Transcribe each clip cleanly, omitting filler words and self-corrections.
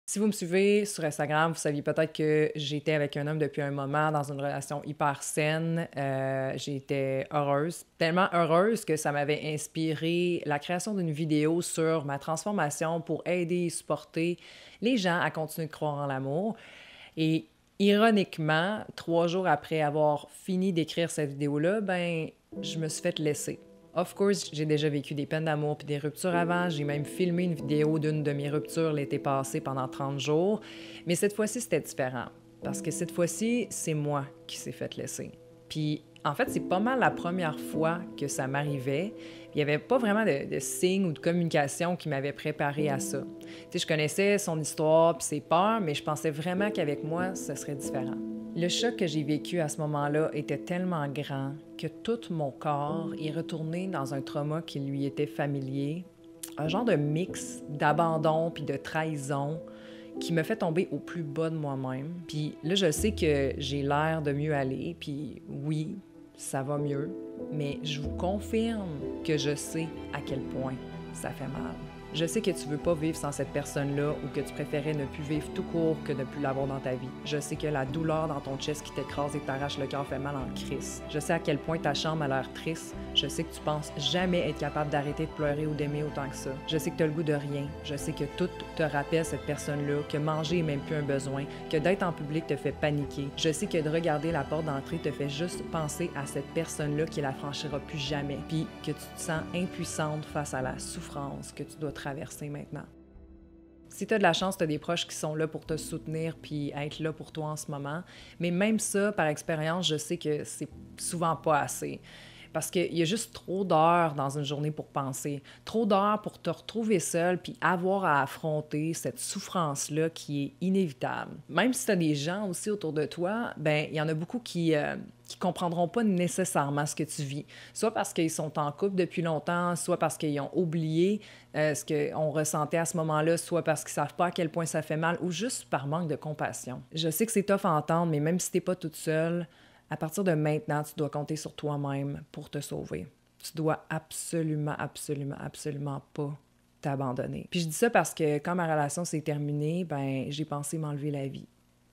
Si vous me suivez sur Instagram, vous saviez peut-être que j'étais avec un homme depuis un moment dans une relation hyper saine. J'étais heureuse, tellement heureuse que ça m'avait inspiré la création d'une vidéo sur ma transformation pour aider et supporter les gens à continuer de croire en l'amour. Et ironiquement, 3 jours après avoir fini d'écrire cette vidéo-là, ben, je me suis fait laisser. Of course, j'ai déjà vécu des peines d'amour puis des ruptures avant. J'ai même filmé une vidéo d'une de mes ruptures l'été passé pendant 30 jours. Mais cette fois-ci, c'était différent. Parce que cette fois-ci, c'est moi qui s'est fait laisser. Puis, en fait, c'est pas mal la première fois que ça m'arrivait. Il n'y avait pas vraiment de signes ou de communication qui m'avait préparé à ça. Tu sais, je connaissais son histoire puis ses peurs, mais je pensais vraiment qu'avec moi, ce serait différent. Le choc que j'ai vécu à ce moment-là était tellement grand que tout mon corps est retourné dans un trauma qui lui était familier, un genre de mix d'abandon puis de trahison qui me fait tomber au plus bas de moi-même. Puis là, je sais que j'ai l'air de mieux aller, puis oui, ça va mieux, mais je vous confirme que je sais à quel point ça fait mal. Je sais que tu veux pas vivre sans cette personne-là ou que tu préférais ne plus vivre tout court que de ne plus l'avoir dans ta vie. Je sais que la douleur dans ton chest qui t'écrase et t'arrache le cœur fait mal en crise. Je sais à quel point ta chambre a l'air triste. Je sais que tu penses jamais être capable d'arrêter de pleurer ou d'aimer autant que ça. Je sais que t'as le goût de rien. Je sais que tout te rappelle cette personne-là, que manger est même plus un besoin, que d'être en public te fait paniquer. Je sais que de regarder la porte d'entrée te fait juste penser à cette personne-là qui la franchira plus jamais, puis que tu te sens impuissante face à la souffrance que tu dois traverser maintenant. Si tu as de la chance, tu as des proches qui sont là pour te soutenir puis être là pour toi en ce moment. Mais même ça, par expérience, je sais que c'est souvent pas assez. Parce qu'il y a juste trop d'heures dans une journée pour penser, trop d'heures pour te retrouver seul puis avoir à affronter cette souffrance-là qui est inévitable. Même si tu as des gens aussi autour de toi, ben il y en a beaucoup qui comprendront pas nécessairement ce que tu vis. Soit parce qu'ils sont en couple depuis longtemps, soit parce qu'ils ont oublié ce qu'on ressentait à ce moment-là, soit parce qu'ils savent pas à quel point ça fait mal, ou juste par manque de compassion. Je sais que c'est tough à entendre, mais même si t'es pas toute seule, à partir de maintenant, tu dois compter sur toi-même pour te sauver. Tu dois absolument, absolument, absolument pas t'abandonner. Puis je dis ça parce que quand ma relation s'est terminée, ben j'ai pensé m'enlever la vie.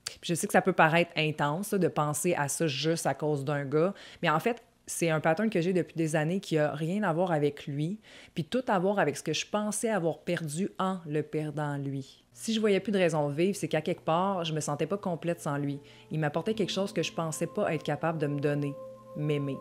Puis je sais que ça peut paraître intense là, de penser à ça juste à cause d'un gars, mais en fait, c'est un pattern que j'ai depuis des années qui a rien à voir avec lui, puis tout à voir avec ce que je pensais avoir perdu en le perdant lui. Si je voyais plus de raison de vivre, c'est qu'à quelque part, je me sentais pas complète sans lui. Il m'apportait quelque chose que je pensais pas être capable de me donner, m'aimer.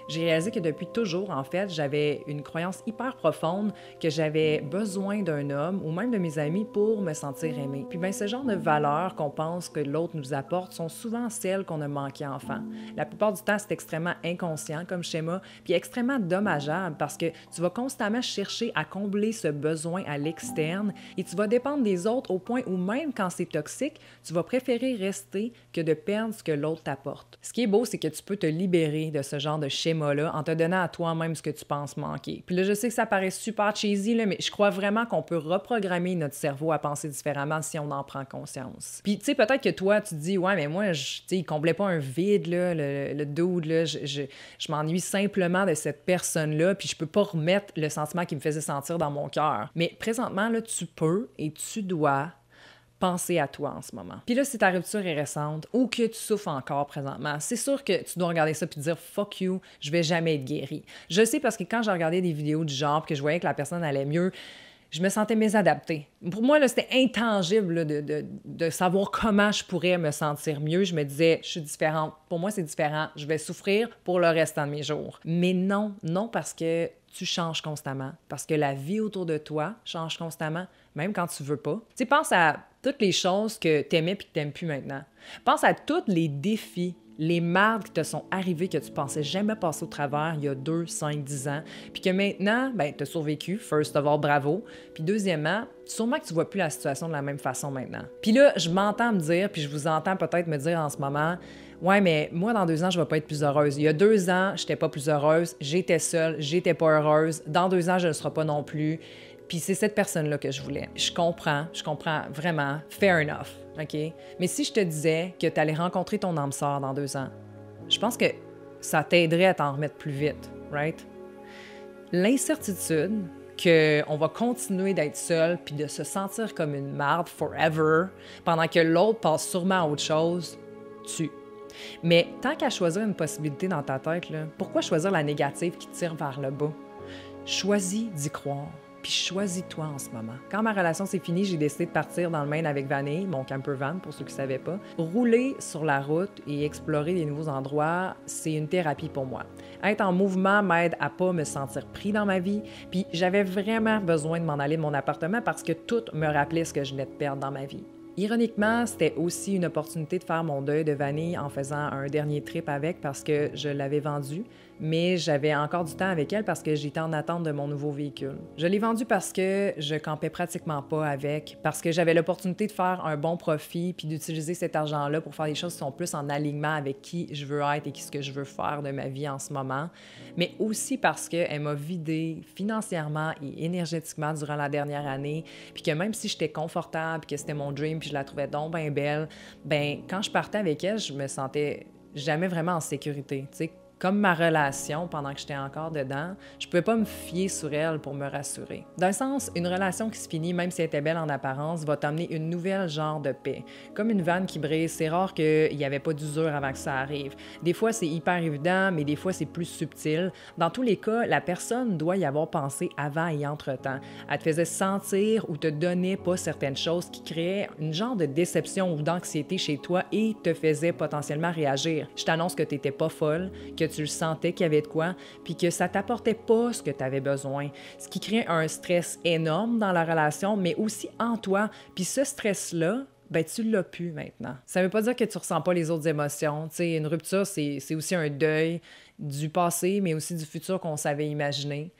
J'ai réalisé que depuis toujours, en fait, j'avais une croyance hyper profonde que j'avais besoin d'un homme ou même de mes amis pour me sentir aimée. Puis bien, ce genre de valeurs qu'on pense que l'autre nous apporte sont souvent celles qu'on a manquées enfant. La plupart du temps, c'est extrêmement inconscient comme schéma, puis extrêmement dommageable parce que tu vas constamment chercher à combler ce besoin à l'externe et tu vas dépendre des autres au point où même quand c'est toxique, tu vas préférer rester que de perdre ce que l'autre t'apporte. Ce qui est beau, c'est que tu peux te libérer de ce genre de schéma-là en te donnant à toi-même ce que tu penses manquer. Puis là, je sais que ça paraît super cheesy, là, mais je crois vraiment qu'on peut reprogrammer notre cerveau à penser différemment si on en prend conscience. Puis, tu sais, peut-être que toi, tu te dis, ouais, mais moi, tu sais, il comblait pas un vide, là, le dude, là, je m'ennuie simplement de cette personne-là, puis je peux pas remettre le sentiment qu'il me faisait sentir dans mon cœur. Mais présentement, là, tu peux et tu dois penser à toi en ce moment. Puis là, si ta rupture est récente ou que tu souffres encore présentement, c'est sûr que tu dois regarder ça puis te dire « fuck you, je vais jamais être guérie ». Je sais parce que quand j'ai regardé des vidéos du genre que je voyais que la personne allait mieux, je me sentais mésadaptée. Pour moi, là, c'était intangible là, de savoir comment je pourrais me sentir mieux. Je me disais, je suis différente. Pour moi, c'est différent. Je vais souffrir pour le restant de mes jours. Mais non, non parce que tu changes constamment. Parce que la vie autour de toi change constamment, même quand tu veux pas. Tu sais, pense à toutes les choses que t'aimais puis que t'aimes plus maintenant. Pense à tous les défis, les mardes qui te sont arrivées que tu pensais jamais passer au travers il y a 2, 5, 10 ans, puis que maintenant, ben, tu as survécu, first of all, bravo. Puis deuxièmement, sûrement que tu vois plus la situation de la même façon maintenant. Puis là, je m'entends me dire, puis je vous entends peut-être me dire en ce moment, ouais, mais moi, dans 2 ans, je vais pas être plus heureuse. Il y a 2 ans, j'étais pas plus heureuse, j'étais seule, j'étais pas heureuse. Dans 2 ans, je ne le serai pas non plus. Puis c'est cette personne-là que je voulais. Je comprends vraiment, fair enough, OK? Mais si je te disais que tu allais rencontrer ton âme sœur dans 2 ans, je pense que ça t'aiderait à t'en remettre plus vite, right? L'incertitude qu'on va continuer d'être seul puis de se sentir comme une marde forever pendant que l'autre passe sûrement à autre chose, Mais tant qu'à choisir une possibilité dans ta tête, là, pourquoi choisir la négative qui tire vers le bas? Choisis d'y croire, puis choisis-toi en ce moment. Quand ma relation s'est finie, j'ai décidé de partir dans le Maine avec Vanille, mon camper van, pour ceux qui ne savaient pas. Rouler sur la route et explorer des nouveaux endroits, c'est une thérapie pour moi. Être en mouvement m'aide à pas me sentir pris dans ma vie, puis j'avais vraiment besoin de m'en aller de mon appartement parce que tout me rappelait ce que je venais de perdre dans ma vie. Ironiquement, c'était aussi une opportunité de faire mon deuil de Vanille en faisant un dernier trip avec parce que je l'avais vendue, mais j'avais encore du temps avec elle parce que j'étais en attente de mon nouveau véhicule. Je l'ai vendue parce que je campais pratiquement pas avec, parce que j'avais l'opportunité de faire un bon profit puis d'utiliser cet argent-là pour faire des choses qui sont plus en alignement avec qui je veux être et ce que je veux faire de ma vie en ce moment, mais aussi parce qu'elle m'a vidée financièrement et énergétiquement durant la dernière année, puis que même si j'étais confortable, puis que c'était mon dream, puis je la trouvais donc bien belle, ben quand je partais avec elle, je me sentais jamais vraiment en sécurité, tu sais. Comme ma relation, pendant que j'étais encore dedans, je pouvais pas me fier sur elle pour me rassurer. D'un sens, une relation qui se finit, même si elle était belle en apparence, va t'amener une nouvelle genre de paix. Comme une vanne qui brise, c'est rare qu'il n'y avait pas d'usure avant que ça arrive. Des fois, c'est hyper évident, mais des fois, c'est plus subtil. Dans tous les cas, la personne doit y avoir pensé avant et entre-temps. Elle te faisait sentir ou te donnait pas certaines choses qui créaient une genre de déception ou d'anxiété chez toi et te faisait potentiellement réagir. Je t'annonce que tu n'étais pas folle, que tu le sentais qu'il y avait de quoi, puis que ça t'apportait pas ce que tu avais besoin. Ce qui crée un stress énorme dans la relation, mais aussi en toi. Puis ce stress-là, ben tu l'as plus maintenant. Ça veut pas dire que tu ressens pas les autres émotions. Tu sais, une rupture, c'est aussi un deuil du passé, mais aussi du futur qu'on savait imaginer.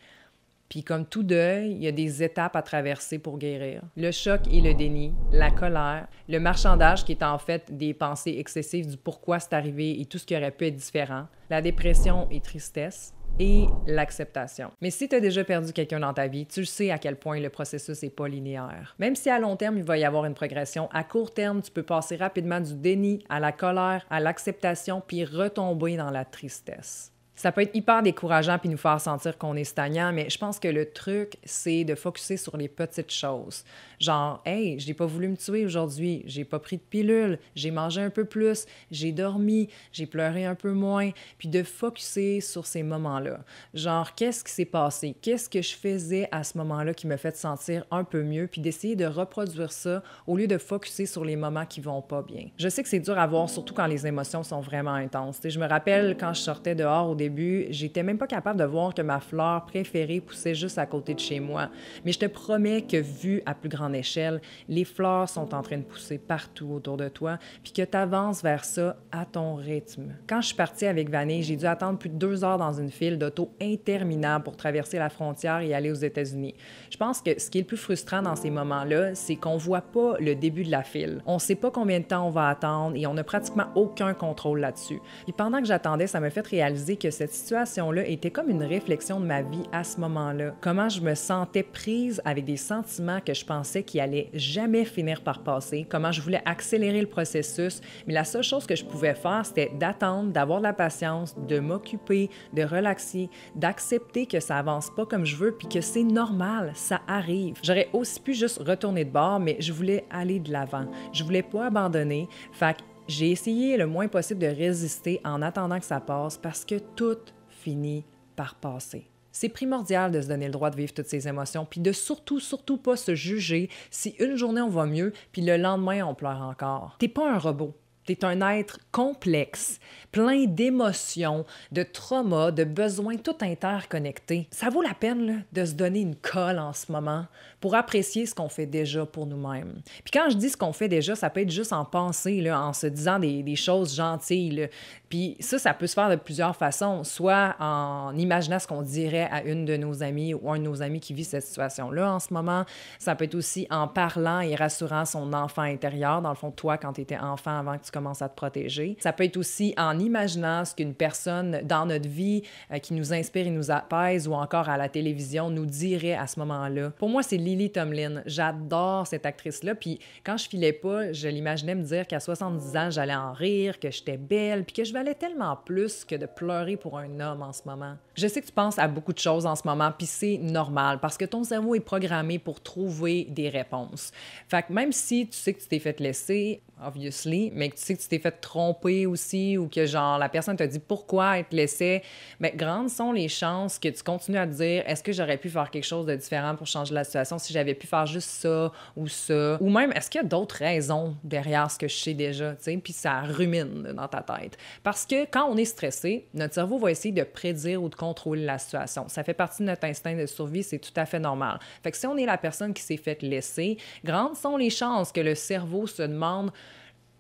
Puis comme tout deuil, il y a des étapes à traverser pour guérir. Le choc et le déni, la colère, le marchandage qui est en fait des pensées excessives du pourquoi c'est arrivé et tout ce qui aurait pu être différent, la dépression et tristesse, et l'acceptation. Mais si tu as déjà perdu quelqu'un dans ta vie, tu le sais à quel point le processus n'est pas linéaire. Même si à long terme, il va y avoir une progression, à court terme, tu peux passer rapidement du déni à la colère, à l'acceptation, puis retomber dans la tristesse. Ça peut être hyper décourageant puis nous faire sentir qu'on est stagnant, mais je pense que le truc, c'est de focusser sur les petites choses. Genre, hey, j'ai pas voulu me tuer aujourd'hui, j'ai pas pris de pilule, j'ai mangé un peu plus, j'ai dormi, j'ai pleuré un peu moins, puis de focusser sur ces moments-là. Genre, qu'est-ce qui s'est passé? Qu'est-ce que je faisais à ce moment-là qui me fait sentir un peu mieux, puis d'essayer de reproduire ça au lieu de focusser sur les moments qui vont pas bien. Je sais que c'est dur à voir, surtout quand les émotions sont vraiment intenses. T'sais, je me rappelle quand je sortais dehors au début, j'étais même pas capable de voir que ma fleur préférée poussait juste à côté de chez moi. Mais je te promets que, vu à plus grande échelle, les fleurs sont en train de pousser partout autour de toi, puis que tu avances vers ça à ton rythme. Quand je suis partie avec Vanille, j'ai dû attendre plus de 2 heures dans une file d'auto interminable pour traverser la frontière et aller aux États-Unis. Je pense que ce qui est le plus frustrant dans ces moments-là, c'est qu'on voit pas le début de la file. On sait pas combien de temps on va attendre et on n'a pratiquement aucun contrôle là-dessus. Et pendant que j'attendais, ça m'a fait réaliser que cette situation-là était comme une réflexion de ma vie à ce moment-là. Comment je me sentais prise avec des sentiments que je pensais qui allaient jamais finir par passer, comment je voulais accélérer le processus, mais la seule chose que je pouvais faire, c'était d'attendre, d'avoir de la patience, de m'occuper, de relaxer, d'accepter que ça avance pas comme je veux, puis que c'est normal, ça arrive. J'aurais aussi pu juste retourner de bord, mais je voulais aller de l'avant. Je voulais pas abandonner, fait que j'ai essayé le moins possible de résister en attendant que ça passe parce que tout finit par passer. C'est primordial de se donner le droit de vivre toutes ces émotions, puis de surtout pas se juger si une journée on va mieux, puis le lendemain on pleure encore. T'es pas un robot. T'es un être complexe, plein d'émotions, de traumas, de besoins tout interconnectés. Ça vaut la peine là, de se donner une colle en ce moment pour apprécier ce qu'on fait déjà pour nous-mêmes. Puis quand je dis ce qu'on fait déjà, ça peut être juste en pensée, là, en se disant des choses gentilles. Là. Puis ça peut se faire de plusieurs façons, soit en imaginant ce qu'on dirait à une de nos amies ou un de nos amis qui vit cette situation-là en ce moment. Ça peut être aussi en parlant et rassurant son enfant intérieur, dans le fond, toi, quand tu étais enfant avant que tu commences à te protéger. Ça peut être aussi en imaginant ce qu'une personne dans notre vie qui nous inspire et nous apaise ou encore à la télévision nous dirait à ce moment-là. Pour moi, c'est Lily Tomlin. J'adore cette actrice-là. Puis quand je filais pas, je l'imaginais me dire qu'à 70 ans, j'allais en rire, que j'étais belle, puis que je valais tellement plus que de pleurer pour un homme en ce moment. Je sais que tu penses à beaucoup de choses en ce moment, puis c'est normal parce que ton cerveau est programmé pour trouver des réponses. Fait que même si tu sais que tu t'es fait laisser, obviously, mais que tu sais que tu t'es fait tromper aussi ou que genre la personne t'a dit pourquoi elle te laissait, bien, grandes sont les chances que tu continues à te dire est-ce que j'aurais pu faire quelque chose de différent pour changer la situation si j'avais pu faire juste ça ou même est-ce qu'il y a d'autres raisons derrière ce que je sais déjà, tu sais, puis ça rumine là, dans ta tête. Parce que quand on est stressé, notre cerveau va essayer de prédire ou de contrôler la situation. Ça fait partie de notre instinct de survie, c'est tout à fait normal. Fait que si on est la personne qui s'est fait laisser, grandes sont les chances que le cerveau se demande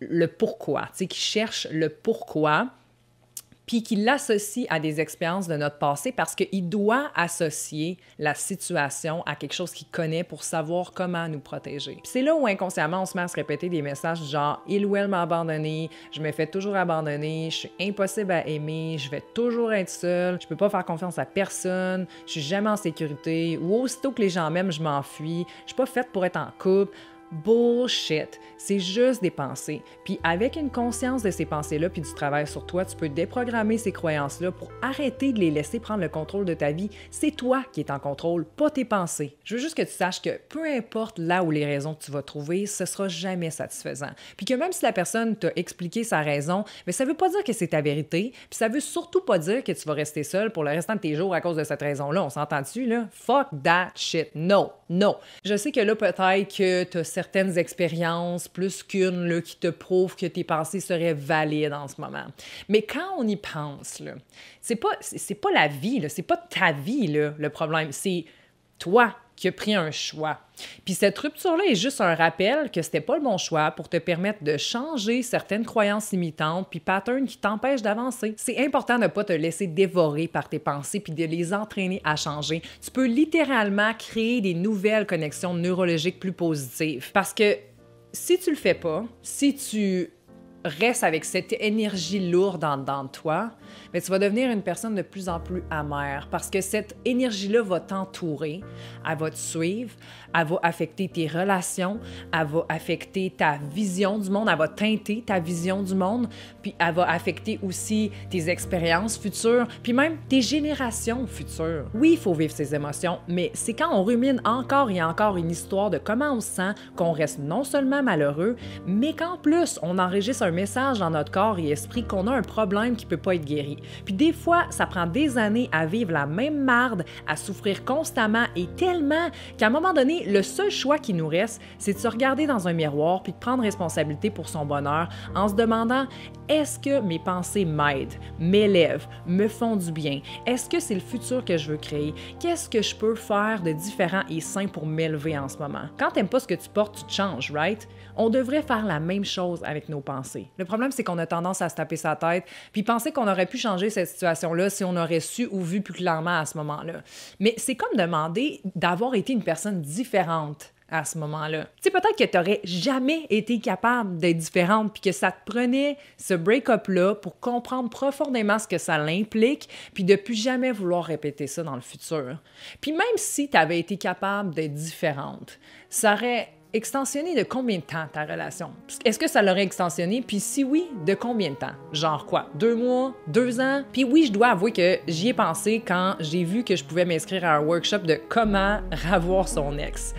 le pourquoi, tu sais, qui cherche le pourquoi, puis qu'il l'associe à des expériences de notre passé parce qu'il doit associer la situation à quelque chose qu'il connaît pour savoir comment nous protéger. Puis c'est là où inconsciemment, on se met à se répéter des messages du genre « Il ou elle m'a abandonné, je me fais toujours abandonner, je suis impossible à aimer, je vais toujours être seule, je peux pas faire confiance à personne, je suis jamais en sécurité, ou aussitôt que les gens m'aiment, je m'enfuis, je suis pas faite pour être en couple. » Bullshit! C'est juste des pensées. Puis avec une conscience de ces pensées-là puis du travail sur toi, tu peux déprogrammer ces croyances-là pour arrêter de les laisser prendre le contrôle de ta vie. C'est toi qui es en contrôle, pas tes pensées. Je veux juste que tu saches que peu importe là où les raisons que tu vas trouver, ce sera jamais satisfaisant. Puis que même si la personne t'a expliqué sa raison, mais ça veut pas dire que c'est ta vérité, puis ça veut surtout pas dire que tu vas rester seul pour le restant de tes jours à cause de cette raison-là. On s'entend dessus, là? Fuck that shit! No! No! Je sais que là, peut-être que tu as certaines expériences, plus qu'une, là, qui te prouvent que tes pensées seraient valides en ce moment. Mais quand on y pense, là, c'est pas la vie, là, c'est pas ta vie, là, le problème, c'est toi qui as pris un choix. Puis cette rupture-là est juste un rappel que c'était pas le bon choix pour te permettre de changer certaines croyances limitantes puis patterns qui t'empêchent d'avancer. C'est important de ne pas te laisser dévorer par tes pensées puis de les entraîner à changer. Tu peux littéralement créer des nouvelles connexions neurologiques plus positives. Parce que si tu le fais pas, si tu restes avec cette énergie lourde en dedans de toi, bien, tu vas devenir une personne de plus en plus amère parce que cette énergie-là va t'entourer, elle va te suivre, elle va affecter tes relations, elle va affecter ta vision du monde, elle va teinter ta vision du monde, puis elle va affecter aussi tes expériences futures, puis même tes générations futures. Oui, il faut vivre ses émotions, mais c'est quand on rumine encore et encore une histoire de comment on se sent qu'on reste non seulement malheureux, mais qu'en plus, on enregistre un message dans notre corps et esprit qu'on a un problème qui peut pas être guéri. Puis des fois, ça prend des années à vivre la même marde, à souffrir constamment et tellement qu'à un moment donné, le seul choix qui nous reste, c'est de se regarder dans un miroir puis de prendre responsabilité pour son bonheur en se demandant est-ce que mes pensées m'aident, m'élèvent, me font du bien? Est-ce que c'est le futur que je veux créer? Qu'est-ce que je peux faire de différent et sain pour m'élever en ce moment? Quand t'aimes pas ce que tu portes, tu te changes, right? On devrait faire la même chose avec nos pensées. Le problème, c'est qu'on a tendance à se taper sa tête puis penser qu'on aurait pu changer cette situation-là si on aurait su ou vu plus clairement à ce moment-là. Mais c'est comme demander d'avoir été une personne différente à ce moment-là. Tu sais, peut-être que tu n'aurais jamais été capable d'être différente puis que ça te prenait ce break-up-là pour comprendre profondément ce que ça l'implique puis de plus jamais vouloir répéter ça dans le futur. Puis même si tu avais été capable d'être différente, ça aurait extensionné de combien de temps ta relation? Est-ce que ça l'aurait extensionné? Puis si oui, de combien de temps? Genre quoi? 2 mois? 2 ans? Puis oui, je dois avouer que j'y ai pensé quand j'ai vu que je pouvais m'inscrire à un workshop de comment ravoir son ex.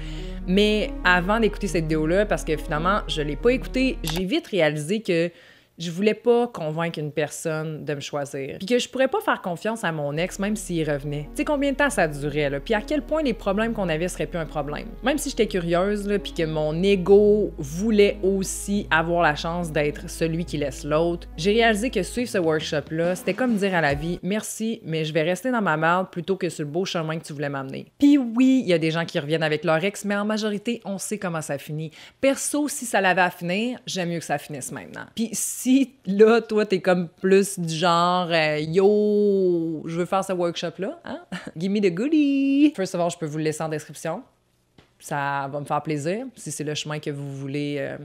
Mais avant d'écouter cette vidéo-là, parce que finalement, je l'ai pas écoutée, j'ai vite réalisé que je voulais pas convaincre une personne de me choisir. Puis que je pourrais pas faire confiance à mon ex même s'il revenait. Tu sais combien de temps ça durait, là? Puis à quel point les problèmes qu'on avait seraient plus un problème. Même si j'étais curieuse, là, puis que mon ego voulait aussi avoir la chance d'être celui qui laisse l'autre, j'ai réalisé que suivre ce workshop-là, c'était comme dire à la vie « Merci, mais je vais rester dans ma merde plutôt que sur le beau chemin que tu voulais m'amener. » Puis oui, il y a des gens qui reviennent avec leur ex, mais en majorité, on sait comment ça finit. Perso, si ça l'avait à finir, j'aime mieux que ça finisse maintenant. Puis si là, toi, t'es comme plus du genre yo, je veux faire ce workshop-là, hein? Give me the goodie! First of all, je peux vous le laisser en description. Ça va me faire plaisir si c'est le chemin que vous voulez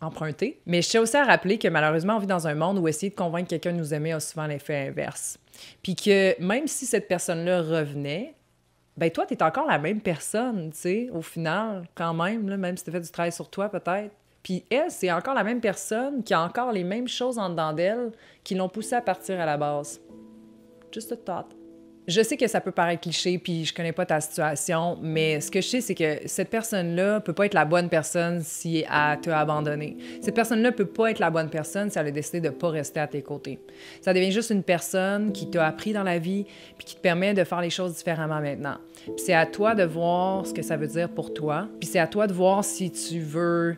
emprunté. Mais je tiens aussi à rappeler que malheureusement, on vit dans un monde où essayer de convaincre quelqu'un de nous aimer a souvent l'effet inverse. Puis que même si cette personne-là revenait, ben toi, t'es encore la même personne, tu sais, au final, quand même, là, même si t'as fait du travail sur toi, peut-être. Puis elle, c'est encore la même personne qui a encore les mêmes choses en dedans d'elle qui l'ont poussée à partir à la base. Just a thought. Je sais que ça peut paraître cliché, puis je connais pas ta situation, mais ce que je sais, c'est que cette personne-là peut pas être la bonne personne si elle t'a abandonné. Cette personne-là peut pas être la bonne personne si elle a décidé de pas rester à tes côtés. Ça devient juste une personne qui t'a appris dans la vie, puis qui te permet de faire les choses différemment maintenant. Puis c'est à toi de voir ce que ça veut dire pour toi, puis c'est à toi de voir si tu veux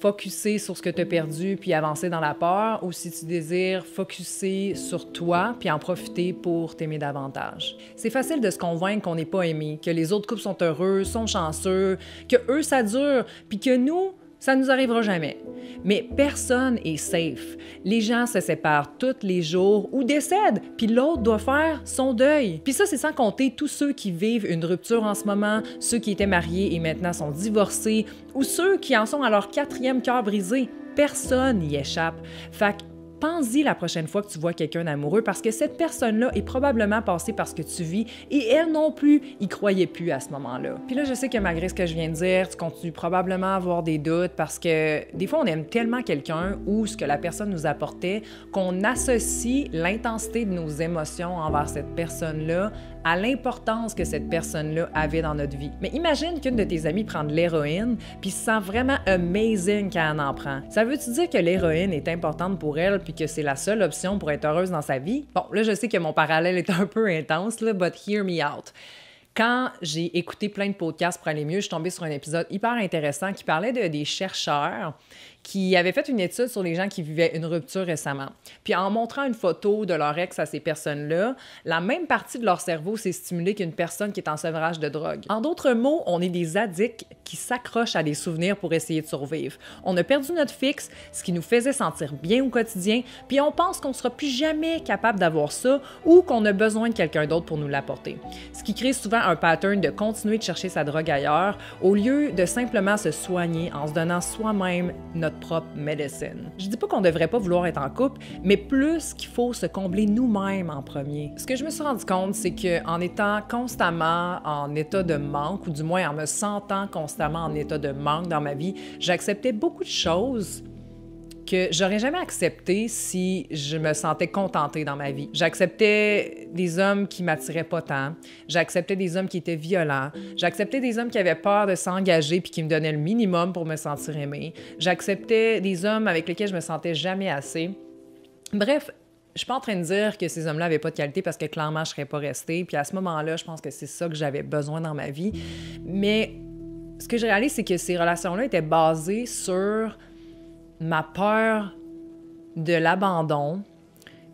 focusser sur ce que tu as perdu puis avancer dans la peur, ou si tu désires focusser sur toi puis en profiter pour t'aimer davantage. C'est facile de se convaincre qu'on n'est pas aimé, que les autres couples sont heureux, sont chanceux, que eux ça dure, puis que nous, ça nous arrivera jamais. Mais personne est safe. Les gens se séparent tous les jours ou décèdent, puis l'autre doit faire son deuil. Puis ça, c'est sans compter tous ceux qui vivent une rupture en ce moment, ceux qui étaient mariés et maintenant sont divorcés, ou ceux qui en sont à leur 4e cœur brisé. Personne n'y échappe. Fait que pense-y la prochaine fois que tu vois quelqu'un d'amoureux, parce que cette personne-là est probablement passée par ce que tu vis et elle non plus y croyait plus à ce moment-là. Puis là, je sais que malgré ce que je viens de dire, tu continues probablement à avoir des doutes parce que des fois, on aime tellement quelqu'un ou ce que la personne nous apportait qu'on associe l'intensité de nos émotions envers cette personne-là à l'importance que cette personne-là avait dans notre vie. Mais imagine qu'une de tes amies prend de l'héroïne puis se sent vraiment amazing quand elle en prend. Ça veut-tu dire que l'héroïne est importante pour elle puis que c'est la seule option pour être heureuse dans sa vie? Bon, là, je sais que mon parallèle est un peu intense, là, but hear me out. Quand j'ai écouté plein de podcasts pour aller mieux, je suis tombée sur un épisode hyper intéressant qui parlait des chercheurs qui avaient fait une étude sur les gens qui vivaient une rupture récemment. Puis en montrant une photo de leur ex à ces personnes-là, la même partie de leur cerveau s'est stimulée qu'une personne qui est en sevrage de drogue. En d'autres mots, on est des addicts qui s'accrochent à des souvenirs pour essayer de survivre. On a perdu notre fixe, ce qui nous faisait sentir bien au quotidien, puis on pense qu'on ne sera plus jamais capable d'avoir ça ou qu'on a besoin de quelqu'un d'autre pour nous l'apporter. Ce qui crée souvent un pattern de continuer de chercher sa drogue ailleurs au lieu de simplement se soigner en se donnant soi-même notre propre médecine. Je dis pas qu'on devrait pas vouloir être en couple, mais plus qu'il faut se combler nous-mêmes en premier. Ce que je me suis rendu compte, c'est qu'en étant constamment en état de manque, ou du moins en me sentant constamment en état de manque dans ma vie, j'acceptais beaucoup de choses que j'aurais jamais accepté si je me sentais contentée dans ma vie. J'acceptais des hommes qui m'attiraient pas tant, j'acceptais des hommes qui étaient violents, j'acceptais des hommes qui avaient peur de s'engager puis qui me donnaient le minimum pour me sentir aimée, j'acceptais des hommes avec lesquels je me sentais jamais assez. Bref, je suis pas en train de dire que ces hommes-là avaient pas de qualité parce que clairement je serais pas restée, puis à ce moment-là, je pense que c'est ça que j'avais besoin dans ma vie. Mais ce que je réalise, c'est que ces relations-là étaient basées sur ma peur de l'abandon,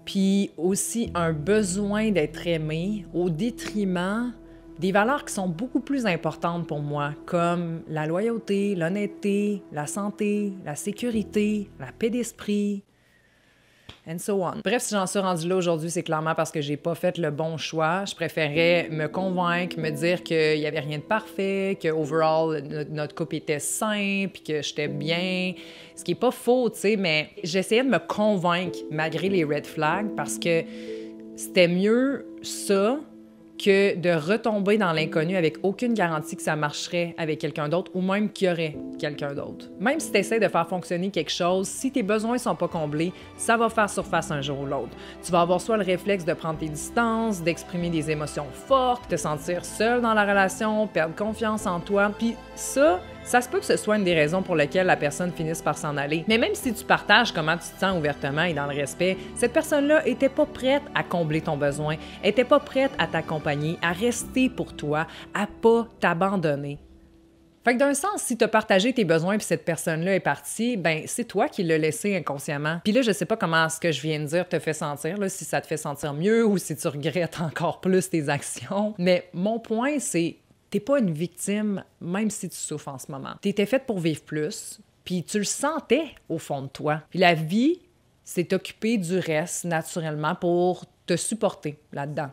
puis aussi un besoin d'être aimé au détriment des valeurs qui sont beaucoup plus importantes pour moi, comme la loyauté, l'honnêteté, la santé, la sécurité, la paix d'esprit, and so on. Bref, si j'en suis rendue là aujourd'hui, c'est clairement parce que j'ai pas fait le bon choix. Je préférais me convaincre, me dire qu'il y avait rien de parfait, que overall notre couple était sain, puis que j'étais bien. Ce qui est pas faux, tu sais, mais j'essayais de me convaincre malgré les red flags parce que c'était mieux ça que de retomber dans l'inconnu avec aucune garantie que ça marcherait avec quelqu'un d'autre ou même qu'il y aurait quelqu'un d'autre. Même si tu essaies de faire fonctionner quelque chose, si tes besoins sont pas comblés, ça va faire surface un jour ou l'autre. Tu vas avoir soit le réflexe de prendre tes distances, d'exprimer des émotions fortes, te sentir seul dans la relation, perdre confiance en toi, puis ça se peut que ce soit une des raisons pour lesquelles la personne finisse par s'en aller. Mais même si tu partages comment tu te sens ouvertement et dans le respect, cette personne-là était pas prête à combler ton besoin, était pas prête à t'accompagner, à rester pour toi, à pas t'abandonner. Fait que d'un sens, si tu as partagé tes besoins puis cette personne-là est partie, ben c'est toi qui l'as laissé inconsciemment. Puis là, je sais pas comment ce que je viens de dire te fait sentir, là, si ça te fait sentir mieux ou si tu regrettes encore plus tes actions. Mais mon point, c'est t'es pas une victime, même si tu souffres en ce moment. T'étais faite pour vivre plus, puis tu le sentais au fond de toi. Puis la vie s'est occupée du reste naturellement pour te supporter là-dedans.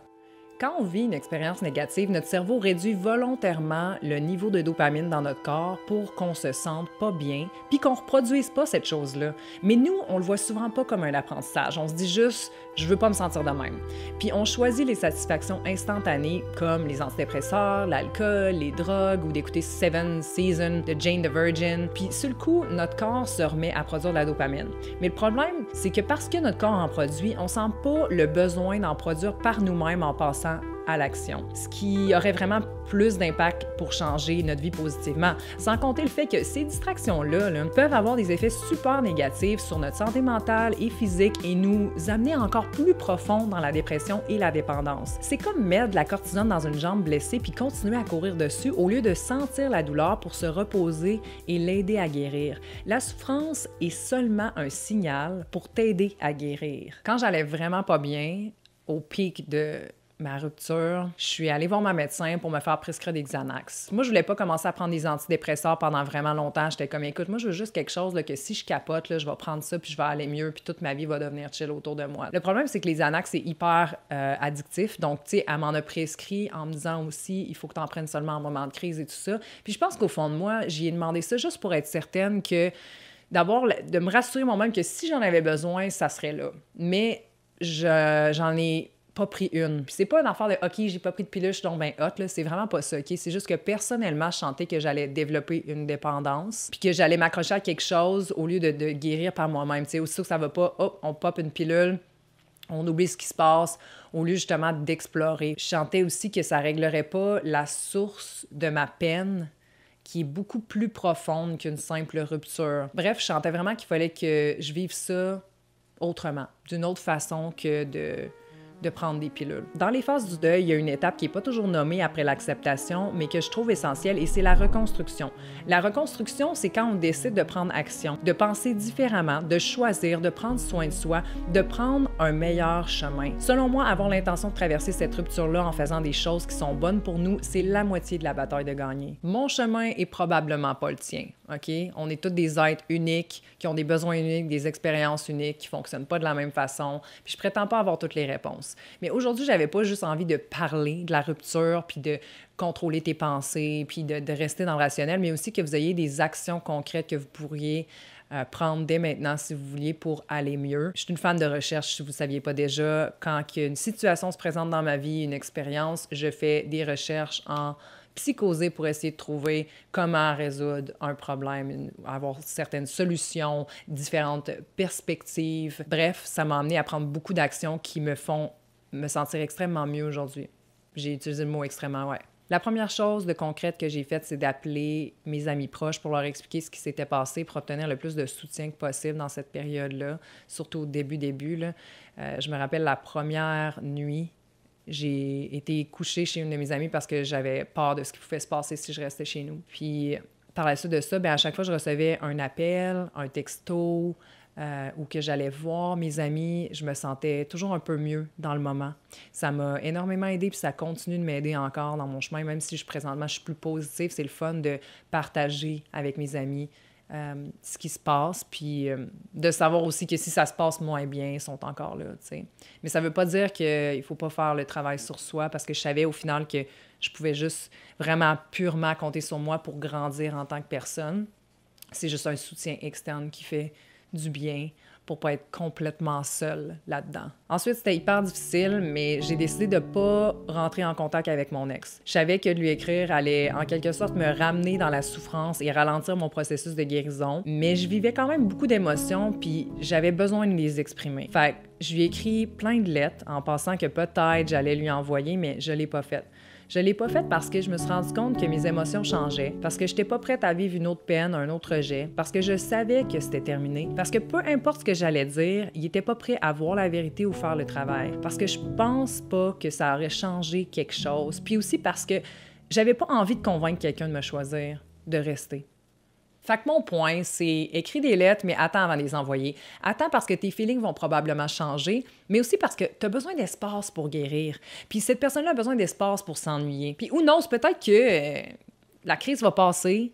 Quand on vit une expérience négative, notre cerveau réduit volontairement le niveau de dopamine dans notre corps pour qu'on se sente pas bien, puis qu'on reproduise pas cette chose-là. Mais nous, on le voit souvent pas comme un apprentissage. On se dit juste « je veux pas me sentir de même ». Puis on choisit les satisfactions instantanées comme les antidépresseurs, l'alcool, les drogues ou d'écouter Seven Seasons de Jane the Virgin. Puis sur le coup, notre corps se remet à produire de la dopamine. Mais le problème, c'est que parce que notre corps en produit, on sent pas le besoin d'en produire par nous-mêmes en passant à l'action, ce qui aurait vraiment plus d'impact pour changer notre vie positivement. Sans compter le fait que ces distractions-là peuvent avoir des effets super négatifs sur notre santé mentale et physique et nous amener encore plus profond dans la dépression et la dépendance. C'est comme mettre de la cortisone dans une jambe blessée puis continuer à courir dessus au lieu de sentir la douleur pour se reposer et l'aider à guérir. La souffrance est seulement un signal pour t'aider à guérir. Quand j'allais vraiment pas bien, au pic de ma rupture, je suis allée voir ma médecin pour me faire prescrire des Xanax. Moi, je voulais pas commencer à prendre des antidépresseurs pendant vraiment longtemps. J'étais comme, écoute, moi, je veux juste quelque chose là, que si je capote, là, je vais prendre ça, puis je vais aller mieux, puis toute ma vie va devenir chill autour de moi. Le problème, c'est que les Xanax, c'est hyper addictif. Donc, tu sais, elle m'en a prescrit en me disant aussi, il faut que tu en prennes seulement en moment de crise et tout ça. Puis je pense qu'au fond de moi, j'y ai demandé ça juste pour être certaine que, d'abord, de me rassurer moi-même que si j'en avais besoin, ça serait là. Mais j'en ai pas pris une. Puis c'est pas une affaire de « OK, j'ai pas pris de pilule, je suis donc bien hot », là. C'est vraiment pas ça, OK? C'est juste que personnellement, je sentais que j'allais développer une dépendance puis que j'allais m'accrocher à quelque chose au lieu de guérir par moi-même. Tu sais, aussitôt que ça va pas, hop, on pop une pilule, on oublie ce qui se passe, au lieu justement d'explorer. Je sentais aussi que ça réglerait pas la source de ma peine qui est beaucoup plus profonde qu'une simple rupture. Bref, je sentais vraiment qu'il fallait que je vive ça autrement, d'une autre façon que de prendre des pilules. Dans les phases du deuil, il y a une étape qui n'est pas toujours nommée après l'acceptation, mais que je trouve essentielle, et c'est la reconstruction. La reconstruction, c'est quand on décide de prendre action, de penser différemment, de choisir, de prendre soin de soi, de prendre un meilleur chemin. Selon moi, avoir l'intention de traverser cette rupture-là en faisant des choses qui sont bonnes pour nous, c'est la moitié de la bataille de gagner. Mon chemin est probablement pas le tien, OK? On est tous des êtres uniques, qui ont des besoins uniques, des expériences uniques, qui fonctionnent pas de la même façon, puis je prétends pas avoir toutes les réponses. Mais aujourd'hui, j'avais pas juste envie de parler de la rupture, puis de contrôler tes pensées, puis de rester dans le rationnel, mais aussi que vous ayez des actions concrètes que vous pourriez prendre dès maintenant si vous vouliez pour aller mieux. Je suis une fan de recherche, si vous ne saviez pas déjà. Quand une situation se présente dans ma vie, une expérience, je fais des recherches en psychosé pour essayer de trouver comment résoudre un problème, avoir certaines solutions, différentes perspectives. Bref, ça m'a amené à prendre beaucoup d'actions qui me font me sentir extrêmement mieux aujourd'hui. J'ai utilisé le mot extrêmement, ouais. La première chose de concrète que j'ai faite, c'est d'appeler mes amis proches pour leur expliquer ce qui s'était passé pour obtenir le plus de soutien que possible dans cette période-là, surtout au début, là. Je me rappelle la première nuit, j'ai été couchée chez une de mes amies parce que j'avais peur de ce qui pouvait se passer si je restais chez nous. Puis par la suite de ça, à chaque fois je recevais un appel, un texto, ou que j'allais voir mes amis, je me sentais toujours un peu mieux dans le moment. Ça m'a énormément aidé, puis ça continue de m'aider encore dans mon chemin, même si présentement je suis plus positive. C'est le fun de partager avec mes amis ce qui se passe, puis de savoir aussi que si ça se passe moins bien, ils sont encore là, tu sais. Mais ça veut pas dire qu'il ne faut pas faire le travail sur soi, parce que je savais au final que je pouvais juste vraiment purement compter sur moi pour grandir en tant que personne. C'est juste un soutien externe qui fait du bien pour pas être complètement seule là-dedans. Ensuite, c'était hyper difficile, mais j'ai décidé de pas rentrer en contact avec mon ex. Je savais que de lui écrire allait en quelque sorte me ramener dans la souffrance et ralentir mon processus de guérison, mais je vivais quand même beaucoup d'émotions, puis j'avais besoin de les exprimer. Fait que je lui ai écrit plein de lettres en pensant que peut-être j'allais lui envoyer, mais je l'ai pas fait. Je l'ai pas faite parce que je me suis rendu compte que mes émotions changeaient, parce que j'étais pas prête à vivre une autre peine, un autre rejet, parce que je savais que c'était terminé, parce que peu importe ce que j'allais dire, il était pas prêt à voir la vérité ou faire le travail, parce que je pense pas que ça aurait changé quelque chose, puis aussi parce que j'avais pas envie de convaincre quelqu'un de me choisir, de rester. Fait que mon point, c'est écris des lettres, mais attends avant de les envoyer. Attends parce que tes feelings vont probablement changer, mais aussi parce que tu as besoin d'espace pour guérir. Puis cette personne-là a besoin d'espace pour s'ennuyer. Puis ou non, c'est peut-être que la crise va passer,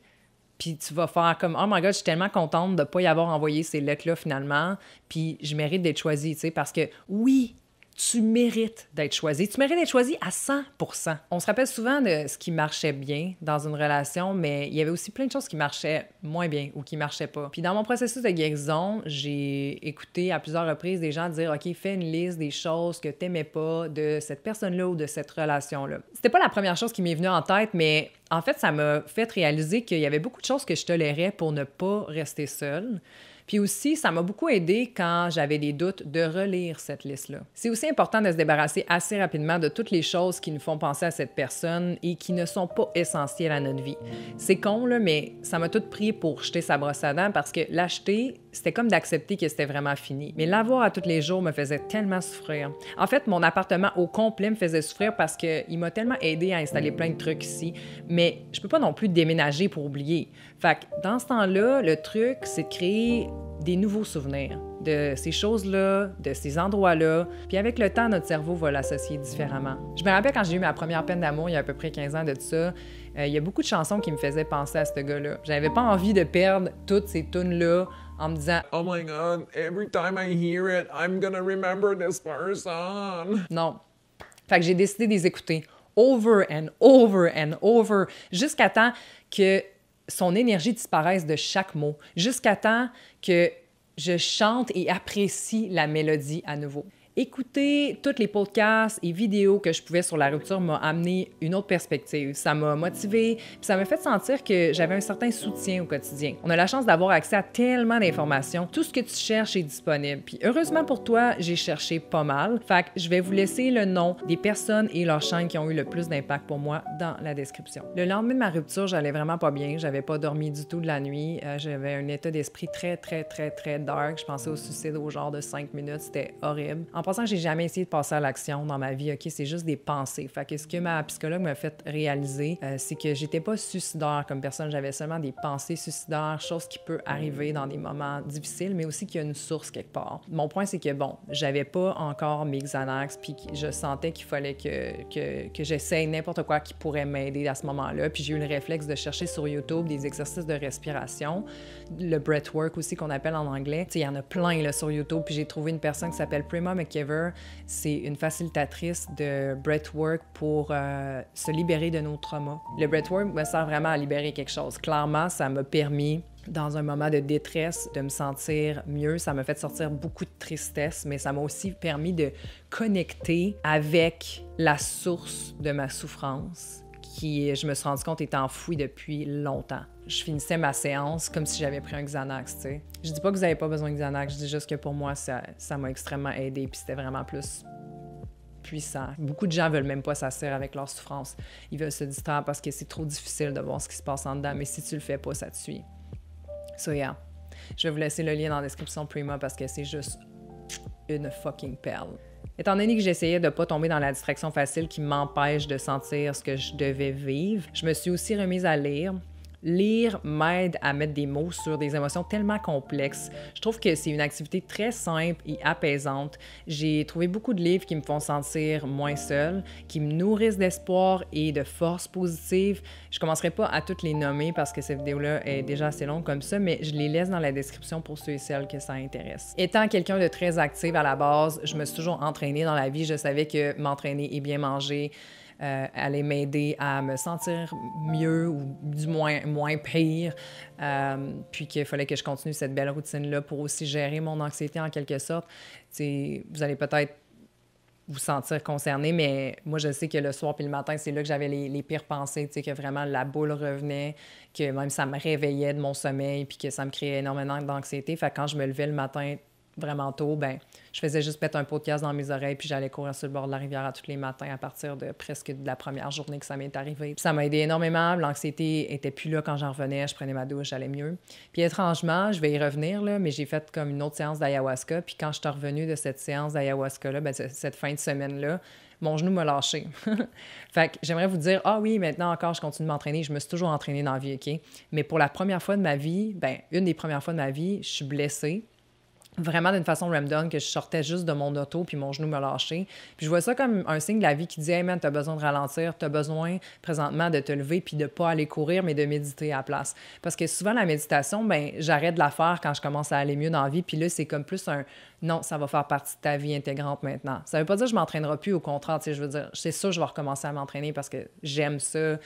puis tu vas faire comme « Oh my God, je suis tellement contente de ne pas y avoir envoyé ces lettres-là finalement, puis je mérite d'être choisie, tu sais, parce que oui, Tu mérites d'être choisi. Tu mérites d'être choisi à 100%. On se rappelle souvent de ce qui marchait bien dans une relation, mais il y avait aussi plein de choses qui marchaient moins bien ou qui marchaient pas. Puis dans mon processus de guérison, j'ai écouté à plusieurs reprises des gens dire « OK, fais une liste des choses que t'aimais pas de cette personne-là ou de cette relation-là. » C'était pas la première chose qui m'est venue en tête, mais en fait, ça m'a fait réaliser qu'il y avait beaucoup de choses que je tolérais pour ne pas rester seule. Puis aussi, ça m'a beaucoup aidé quand j'avais des doutes de relire cette liste-là. C'est aussi important de se débarrasser assez rapidement de toutes les choses qui nous font penser à cette personne et qui ne sont pas essentielles à notre vie. C'est con, là, mais ça m'a tout pris pour jeter sa brosse à dents parce que l'acheter, c'était comme d'accepter que c'était vraiment fini. Mais l'avoir à tous les jours me faisait tellement souffrir. En fait, mon appartement au complet me faisait souffrir parce qu'il m'a tellement aidé à installer plein de trucs ici. Mais je peux pas non plus déménager pour oublier. Fait que dans ce temps-là, le truc, c'est de créer des nouveaux souvenirs de ces choses-là, de ces endroits-là. Puis avec le temps, notre cerveau va l'associer différemment. Je me rappelle quand j'ai eu ma première peine d'amour, il y a à peu près 15 ans de ça, il y a beaucoup de chansons qui me faisaient penser à ce gars-là. J'avais pas envie de perdre toutes ces tunes-là en me disant « Oh my God, every time I hear it, I'm gonna remember this person. » Non. Fait que j'ai décidé de les écouter over and over and over jusqu'à temps que son énergie disparaisse de chaque mot, jusqu'à temps que je chante et apprécie la mélodie à nouveau. Écouter tous les podcasts et vidéos que je pouvais sur la rupture m'a amené une autre perspective. Ça m'a motivée, puis ça m'a fait sentir que j'avais un certain soutien au quotidien. On a la chance d'avoir accès à tellement d'informations. Tout ce que tu cherches est disponible. Puis heureusement pour toi, j'ai cherché pas mal. Fait que je vais vous laisser le nom des personnes et leurs chaînes qui ont eu le plus d'impact pour moi dans la description. Le lendemain de ma rupture, j'allais vraiment pas bien. J'avais pas dormi du tout de la nuit. J'avais un état d'esprit très dark. Je pensais au suicide au genre de 5 minutes. C'était horrible. En passant, j'ai jamais essayé de passer à l'action dans ma vie, OK? C'est juste des pensées. Fait que ce que ma psychologue m'a fait réaliser, c'est que j'étais pas suicidaire comme personne. J'avais seulement des pensées suicidaires, chose qui peut arriver dans des moments difficiles, mais aussi qu'il y a une source quelque part. Mon point, c'est que, bon, j'avais pas encore mes Xanax, puis je sentais qu'il fallait que j'essaye n'importe quoi qui pourrait m'aider à ce moment-là. Puis j'ai eu le réflexe de chercher sur YouTube des exercices de respiration, le breathwork aussi qu'on appelle en anglais. Tu sais, il y en a plein là, sur YouTube, puis j'ai trouvé une personne qui s'appelle Prima McKeever. C'est une facilitatrice de breathwork pour se libérer de nos traumas. Le breathwork me sert vraiment à libérer quelque chose. Clairement, ça m'a permis, dans un moment de détresse, de me sentir mieux. Ça m'a fait sortir beaucoup de tristesse, mais ça m'a aussi permis de connecter avec la source de ma souffrance qui, je me suis rendu compte, était enfouie depuis longtemps. Je finissais ma séance comme si j'avais pris un Xanax, tu sais. Je dis pas que vous avez pas besoin de Xanax, je dis juste que pour moi, ça m'a extrêmement aidé, puis c'était vraiment plus puissant. Beaucoup de gens veulent même pas s'asseoir avec leur souffrance. Ils veulent se distraire parce que c'est trop difficile de voir ce qui se passe en dedans, mais si tu le fais pas, ça te suit. So yeah. Je vais vous laisser le lien dans la description de Prima parce que c'est juste une fucking perle. Étant donné que j'essayais de ne pas tomber dans la distraction facile qui m'empêche de sentir ce que je devais vivre, je me suis aussi remise à lire. Lire m'aide à mettre des mots sur des émotions tellement complexes. Je trouve que c'est une activité très simple et apaisante. J'ai trouvé beaucoup de livres qui me font sentir moins seule, qui me nourrissent d'espoir et de force positive. Je ne commencerai pas à toutes les nommer parce que cette vidéo-là est déjà assez longue comme ça, mais je les laisse dans la description pour ceux et celles que ça intéresse. Étant quelqu'un de très actif à la base, je me suis toujours entraînée dans la vie. Je savais que m'entraîner et bien manger allait m'aider à me sentir mieux ou du moins pire, puis qu'il fallait que je continue cette belle routine-là pour aussi gérer mon anxiété en quelque sorte. T'sais, vous allez peut-être vous sentir concerné, mais moi, je sais que le soir puis le matin, c'est là que j'avais les pires pensées, que vraiment la boule revenait, que même ça me réveillait de mon sommeil puis que ça me créait énormément d'anxiété. Fait que quand je me levais le matin vraiment tôt, ben je faisais juste mettre un podcast dans mes oreilles puis j'allais courir sur le bord de la rivière à tous les matins à partir de presque de la première journée que ça m'est arrivé. Puis ça m'a aidé énormément. L'anxiété était plus là quand j'en revenais. Je prenais ma douche, j'allais mieux. Puis étrangement, je vais y revenir, là, mais j'ai fait comme une autre séance d'ayahuasca. Puis quand je suis revenue de cette séance d'ayahuasca-là, ben, cette fin de semaine-là, mon genou m'a lâché. Fait que j'aimerais vous dire, ah oui, maintenant encore, je continue de m'entraîner. Je me suis toujours entraînée dans la vie, OK? Mais pour la première fois de ma vie, ben une des premières fois de ma vie, je suis blessée. vraiment d'une façon random, que je sortais juste de mon auto, puis mon genou me lâchait. Puis je vois ça comme un signe de la vie qui dit « Hey man, t'as besoin de ralentir, t'as besoin présentement de te lever puis de pas aller courir, mais de méditer à la place. » Parce que souvent, la méditation, ben j'arrête de la faire quand je commence à aller mieux dans la vie, puis là, c'est comme plus un « Non, ça va faire partie de ta vie intégrante maintenant. » Ça veut pas dire que je m'entraînerai plus, au contraire, tu sais, je veux dire, c'est sûr, je vais recommencer à m'entraîner parce que j'aime ça,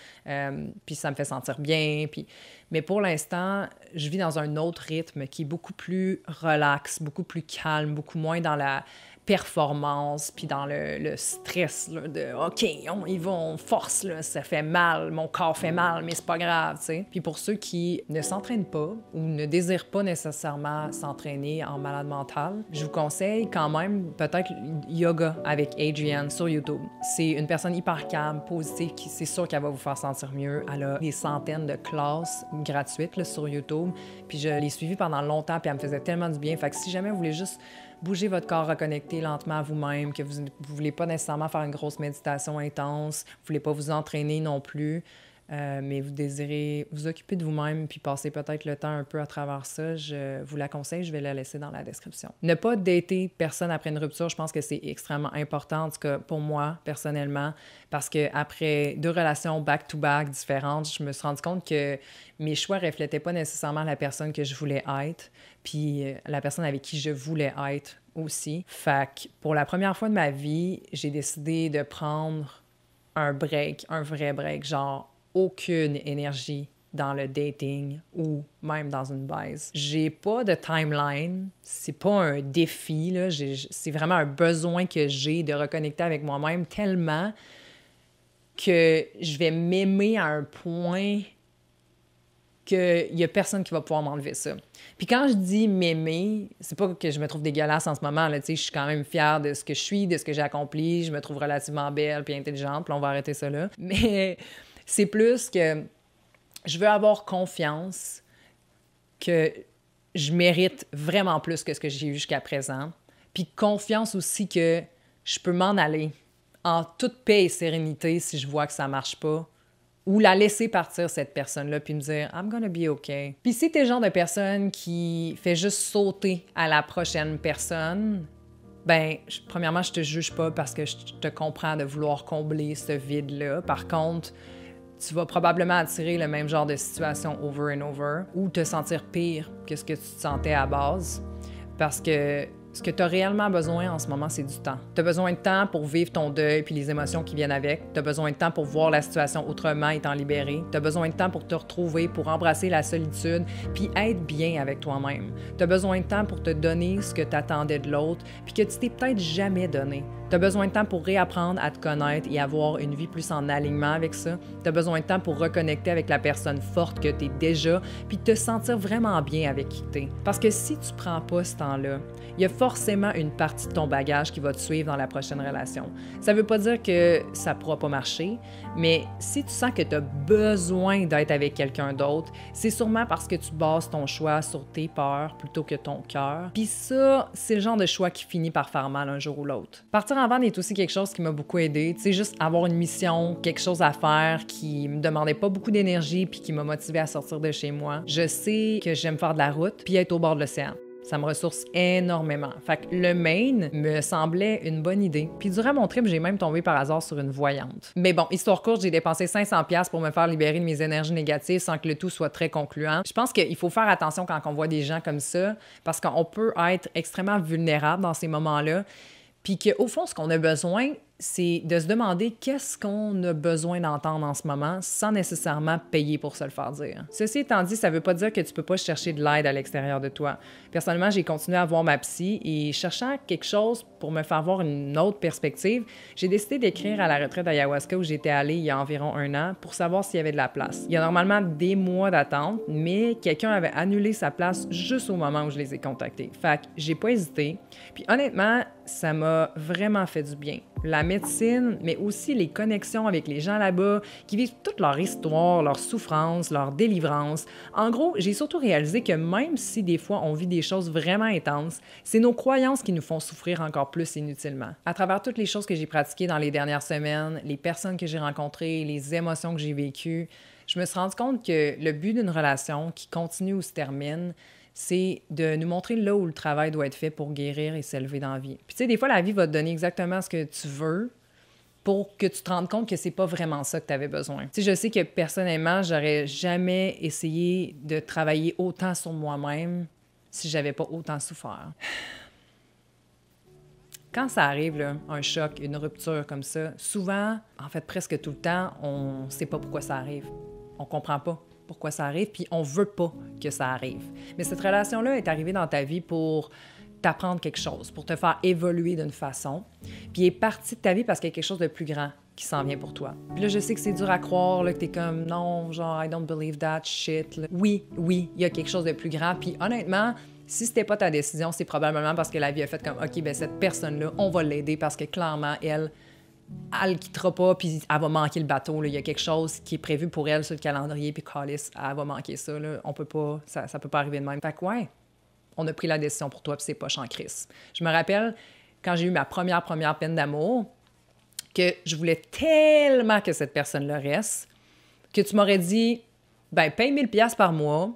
puis ça me fait sentir bien, puis... Mais pour l'instant, je vis dans un autre rythme qui est beaucoup plus relax, beaucoup plus calme, beaucoup moins dans la performance, puis dans le stress là, de « OK, on y va, on force, là, ça fait mal, mon corps fait mal, mais c'est pas grave, tu sais. » Puis pour ceux qui ne s'entraînent pas ou ne désirent pas nécessairement s'entraîner en malade mental, je vous conseille quand même peut-être yoga avec Adrienne sur YouTube. C'est une personne hyper calme, positive, qui c'est sûr qu'elle va vous faire sentir mieux. Elle a des centaines de classes gratuites là, sur YouTube, puis je l'ai suivie pendant longtemps, puis elle me faisait tellement du bien. Fait que si jamais vous voulez juste bouger votre corps, reconnecter lentement à vous-même, que vous ne voulez pas nécessairement faire une grosse méditation intense, vous ne voulez pas vous entraîner non plus, mais vous désirez vous occuper de vous-même puis passer peut-être le temps un peu à travers ça, je vous la conseille, je vais la laisser dans la description. Ne pas dater personne après une rupture, je pense que c'est extrêmement important, en tout cas pour moi, personnellement, parce qu'après 2 relations back-to-back différentes, je me suis rendu compte que mes choix ne reflétaient pas nécessairement la personne que je voulais être, puis la personne avec qui je voulais être aussi. Fait que pour la première fois de ma vie, j'ai décidé de prendre un break, un vrai break, genre aucune énergie dans le dating ou même dans une baise. J'ai pas de timeline, c'est pas un défi, là. C'est vraiment un besoin que j'ai de reconnecter avec moi-même tellement que je vais m'aimer à un point qu'il y a personne qui va pouvoir m'enlever ça. Puis quand je dis m'aimer, c'est pas que je me trouve dégueulasse en ce moment, là, tu sais, je suis quand même fière de ce que je suis, de ce que j'ai accompli, je me trouve relativement belle puis intelligente, puis on va arrêter ça là. Mais c'est plus que je veux avoir confiance que je mérite vraiment plus que ce que j'ai eu jusqu'à présent, puis confiance aussi que je peux m'en aller en toute paix et sérénité si je vois que ça marche pas, ou la laisser partir, cette personne-là, puis me dire « I'm gonna be OK ». Puis si t'es le genre de personne qui fait juste sauter à la prochaine personne, ben premièrement, je te juge pas parce que je te comprends de vouloir combler ce vide-là. Par contre, tu vas probablement attirer le même genre de situation over and over ou te sentir pire que ce que tu te sentais à base parce que ce que tu as réellement besoin en ce moment, c'est du temps. Tu as besoin de temps pour vivre ton deuil puis les émotions qui viennent avec. Tu as besoin de temps pour voir la situation autrement et t'en libérer. Tu as besoin de temps pour te retrouver, pour embrasser la solitude puis être bien avec toi-même. Tu as besoin de temps pour te donner ce que tu attendais de l'autre puis que tu t'es peut-être jamais donné. Tu as besoin de temps pour réapprendre à te connaître et avoir une vie plus en alignement avec ça. Tu as besoin de temps pour reconnecter avec la personne forte que tu es déjà puis te sentir vraiment bien avec qui tu es. Parce que si tu prends pas ce temps-là, il y a forcément une partie de ton bagage qui va te suivre dans la prochaine relation. Ça veut pas dire que ça pourra pas marcher, mais si tu sens que tu as besoin d'être avec quelqu'un d'autre, c'est sûrement parce que tu bases ton choix sur tes peurs plutôt que ton cœur. Puis ça, c'est le genre de choix qui finit par faire mal un jour ou l'autre. Partir en van est aussi quelque chose qui m'a beaucoup aidé. Tu sais, juste avoir une mission, quelque chose à faire qui me demandait pas beaucoup d'énergie puis qui m'a motivée à sortir de chez moi. Je sais que j'aime faire de la route puis être au bord de l'océan. Ça me ressource énormément. Fait que le Maine me semblait une bonne idée. Puis durant mon trip, j'ai même tombé par hasard sur une voyante. Mais bon, histoire courte, j'ai dépensé 500$ pour me faire libérer de mes énergies négatives sans que le tout soit très concluant. Je pense qu'il faut faire attention quand on voit des gens comme ça parce qu'on peut être extrêmement vulnérable dans ces moments-là. Puis qu'au fond, ce qu'on a besoin, c'est de se demander qu'est-ce qu'on a besoin d'entendre en ce moment sans nécessairement payer pour se le faire dire. Ceci étant dit, ça ne veut pas dire que tu peux pas chercher de l'aide à l'extérieur de toi. Personnellement, j'ai continué à voir ma psy et cherchant quelque chose pour me faire voir une autre perspective, j'ai décidé d'écrire à la retraite d'Ayahuasca où j'étais allée il y a environ 1 an pour savoir s'il y avait de la place. Il y a normalement des mois d'attente, mais quelqu'un avait annulé sa place juste au moment où je les ai contactés. Fait que j'ai pas hésité. Puis honnêtement, ça m'a vraiment fait du bien. La médecine, mais aussi les connexions avec les gens là-bas qui vivent toute leur histoire, leur souffrance, leur délivrance. En gros, j'ai surtout réalisé que même si des fois on vit des choses vraiment intenses, c'est nos croyances qui nous font souffrir encore plus inutilement. À travers toutes les choses que j'ai pratiquées dans les dernières semaines, les personnes que j'ai rencontrées, les émotions que j'ai vécues, je me suis rendu compte que le but d'une relation qui continue ou se termine, c'est de nous montrer là où le travail doit être fait pour guérir et s'élever dans la vie. Puis tu sais, des fois, la vie va te donner exactement ce que tu veux pour que tu te rendes compte que c'est pas vraiment ça que tu avais besoin. Tu sais, je sais que personnellement, j'aurais jamais essayé de travailler autant sur moi-même si j'avais pas autant souffert. Quand ça arrive, là, un choc, une rupture comme ça, souvent, en fait presque tout le temps, on sait pas pourquoi ça arrive. On comprend pas pourquoi ça arrive, puis on veut pas que ça arrive. Mais cette relation-là est arrivée dans ta vie pour t'apprendre quelque chose, pour te faire évoluer d'une façon, puis elle est partie de ta vie parce qu'il y a quelque chose de plus grand qui s'en vient pour toi. Puis là, je sais que c'est dur à croire, là, que t'es comme « Non, genre, I don't believe that shit. » Oui, il y a quelque chose de plus grand, puis honnêtement, si c'était pas ta décision, c'est probablement parce que la vie a fait comme « OK, ben cette personne-là, on va l'aider parce que clairement, elle le quittera pas, puis elle va manquer le bateau. Là. Il y a quelque chose qui est prévu pour elle sur le calendrier, puis Callis, elle va manquer ça. Là. On peut pas, ça peut pas arriver de même. » Fait que ouais, on a pris la décision pour toi, puis c'est poche en crise. Je me rappelle, quand j'ai eu ma première peine d'amour, que je voulais tellement que cette personne-là reste, que tu m'aurais dit « Ben, paye 1000$ par mois,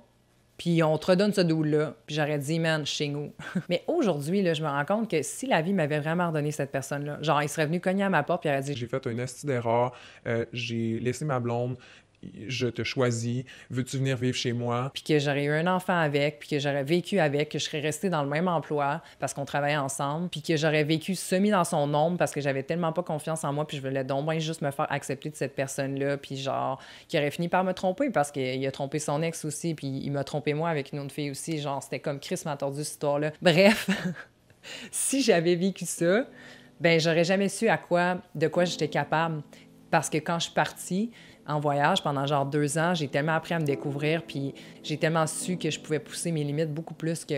puis on te redonne ce doux-là. » Puis j'aurais dit « Man, chez nous. » Mais aujourd'hui, là, je me rends compte que si la vie m'avait vraiment redonné cette personne-là, genre, il serait venu cogner à ma porte, puis il aurait dit « J'ai fait un esti d'erreur, j'ai laissé ma blonde, je te choisis, veux-tu venir vivre chez moi? » Puis que j'aurais eu un enfant avec, puis que j'aurais vécu avec, que je serais restée dans le même emploi parce qu'on travaillait ensemble, puis que j'aurais vécu semi dans son ombre parce que j'avais tellement pas confiance en moi, puis je voulais donc bien juste me faire accepter de cette personne-là, puis genre, qui aurait fini par me tromper parce qu'il a trompé son ex aussi, puis il m'a trompé moi avec une autre fille aussi, genre, c'était comme Chris m'a tordu cette histoire-là. Bref, si j'avais vécu ça, ben j'aurais jamais su de quoi j'étais capable. Parce que quand je suis partie en voyage pendant genre 2 ans, j'ai tellement appris à me découvrir, puis j'ai tellement su que je pouvais pousser mes limites beaucoup plus que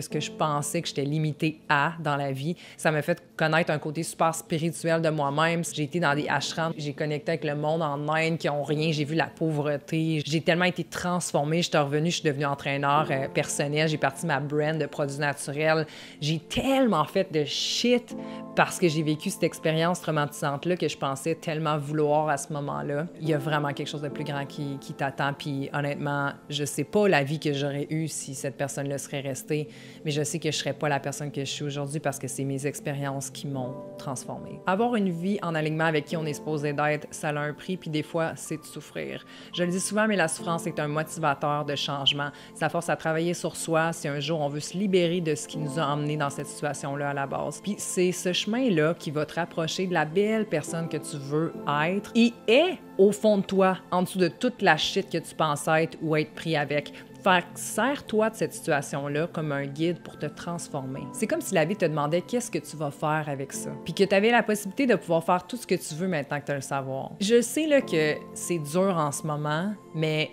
ce que je pensais que j'étais limitée à dans la vie. Ça m'a fait connaître un côté super spirituel de moi-même. J'ai été dans des ashrams, j'ai connecté avec le monde en Inde qui ont rien, j'ai vu la pauvreté. J'ai tellement été transformée, je suis revenue, je suis devenue entraîneur personnel, j'ai parti ma brand de produits naturels. J'ai tellement fait de shit parce que j'ai vécu cette expérience traumatisante-là que je pensais tellement vouloir à ce moment-là. Il y a vraiment quelque chose de plus grand qui t'attend, puis honnêtement, je sais pas la vie que j'aurais eue si cette personne-là serait restée, mais je sais que je serais pas la personne que je suis aujourd'hui parce que c'est mes expériences qui m'ont transformée. Avoir une vie en alignement avec qui on est supposé d'être, ça a un prix, puis des fois, c'est de souffrir. Je le dis souvent, mais la souffrance est un motivateur de changement. Ça force à travailler sur soi si un jour on veut se libérer de ce qui nous a emmenés dans cette situation-là à la base. Puis c'est ce chemin-là qui va te rapprocher de la belle personne que tu veux être et est au fond de toi, en dessous de toute la shit que tu penses être ou être pris avec. Fait que sers-toi de cette situation-là comme un guide pour te transformer. C'est comme si la vie te demandait qu'est-ce que tu vas faire avec ça. Puis que tu avais la possibilité de pouvoir faire tout ce que tu veux maintenant que tu as le savoir. Je sais là, que c'est dur en ce moment, mais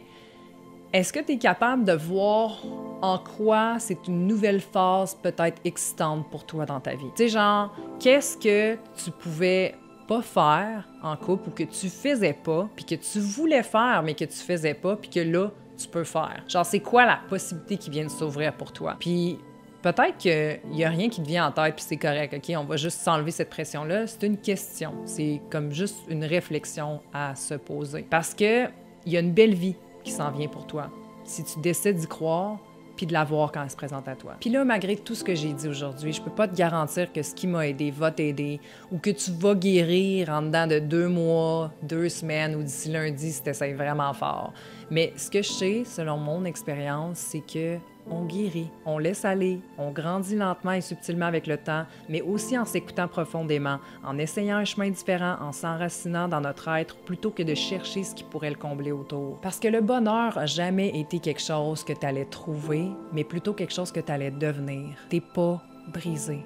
est-ce que tu es capable de voir en quoi c'est une nouvelle phase peut-être excitante pour toi dans ta vie? Tu sais, genre, qu'est-ce que tu pouvais pas faire en couple ou que tu faisais pas, puis que tu voulais faire, mais que tu faisais pas, puis que là, tu peux faire. Genre, c'est quoi la possibilité qui vient de s'ouvrir pour toi? Puis peut-être qu'il n'y a rien qui te vient en tête, puis c'est correct, OK? On va juste s'enlever cette pression-là. C'est une question. C'est comme juste une réflexion à se poser. Parce que il y a une belle vie qui s'en vient pour toi. Si tu décides d'y croire, puis de la voir quand elle se présente à toi. Puis là, malgré tout ce que j'ai dit aujourd'hui, je peux pas te garantir que ce qui m'a aidé va t'aider ou que tu vas guérir en dedans de 2 mois, 2 semaines ou d'ici lundi si tu essaies vraiment fort. Mais ce que je sais, selon mon expérience, c'est que on guérit, on laisse aller, on grandit lentement et subtilement avec le temps, mais aussi en s'écoutant profondément, en essayant un chemin différent, en s'enracinant dans notre être plutôt que de chercher ce qui pourrait le combler autour. Parce que le bonheur n'a jamais été quelque chose que tu allais trouver, mais plutôt quelque chose que tu allais devenir. T'es pas brisé.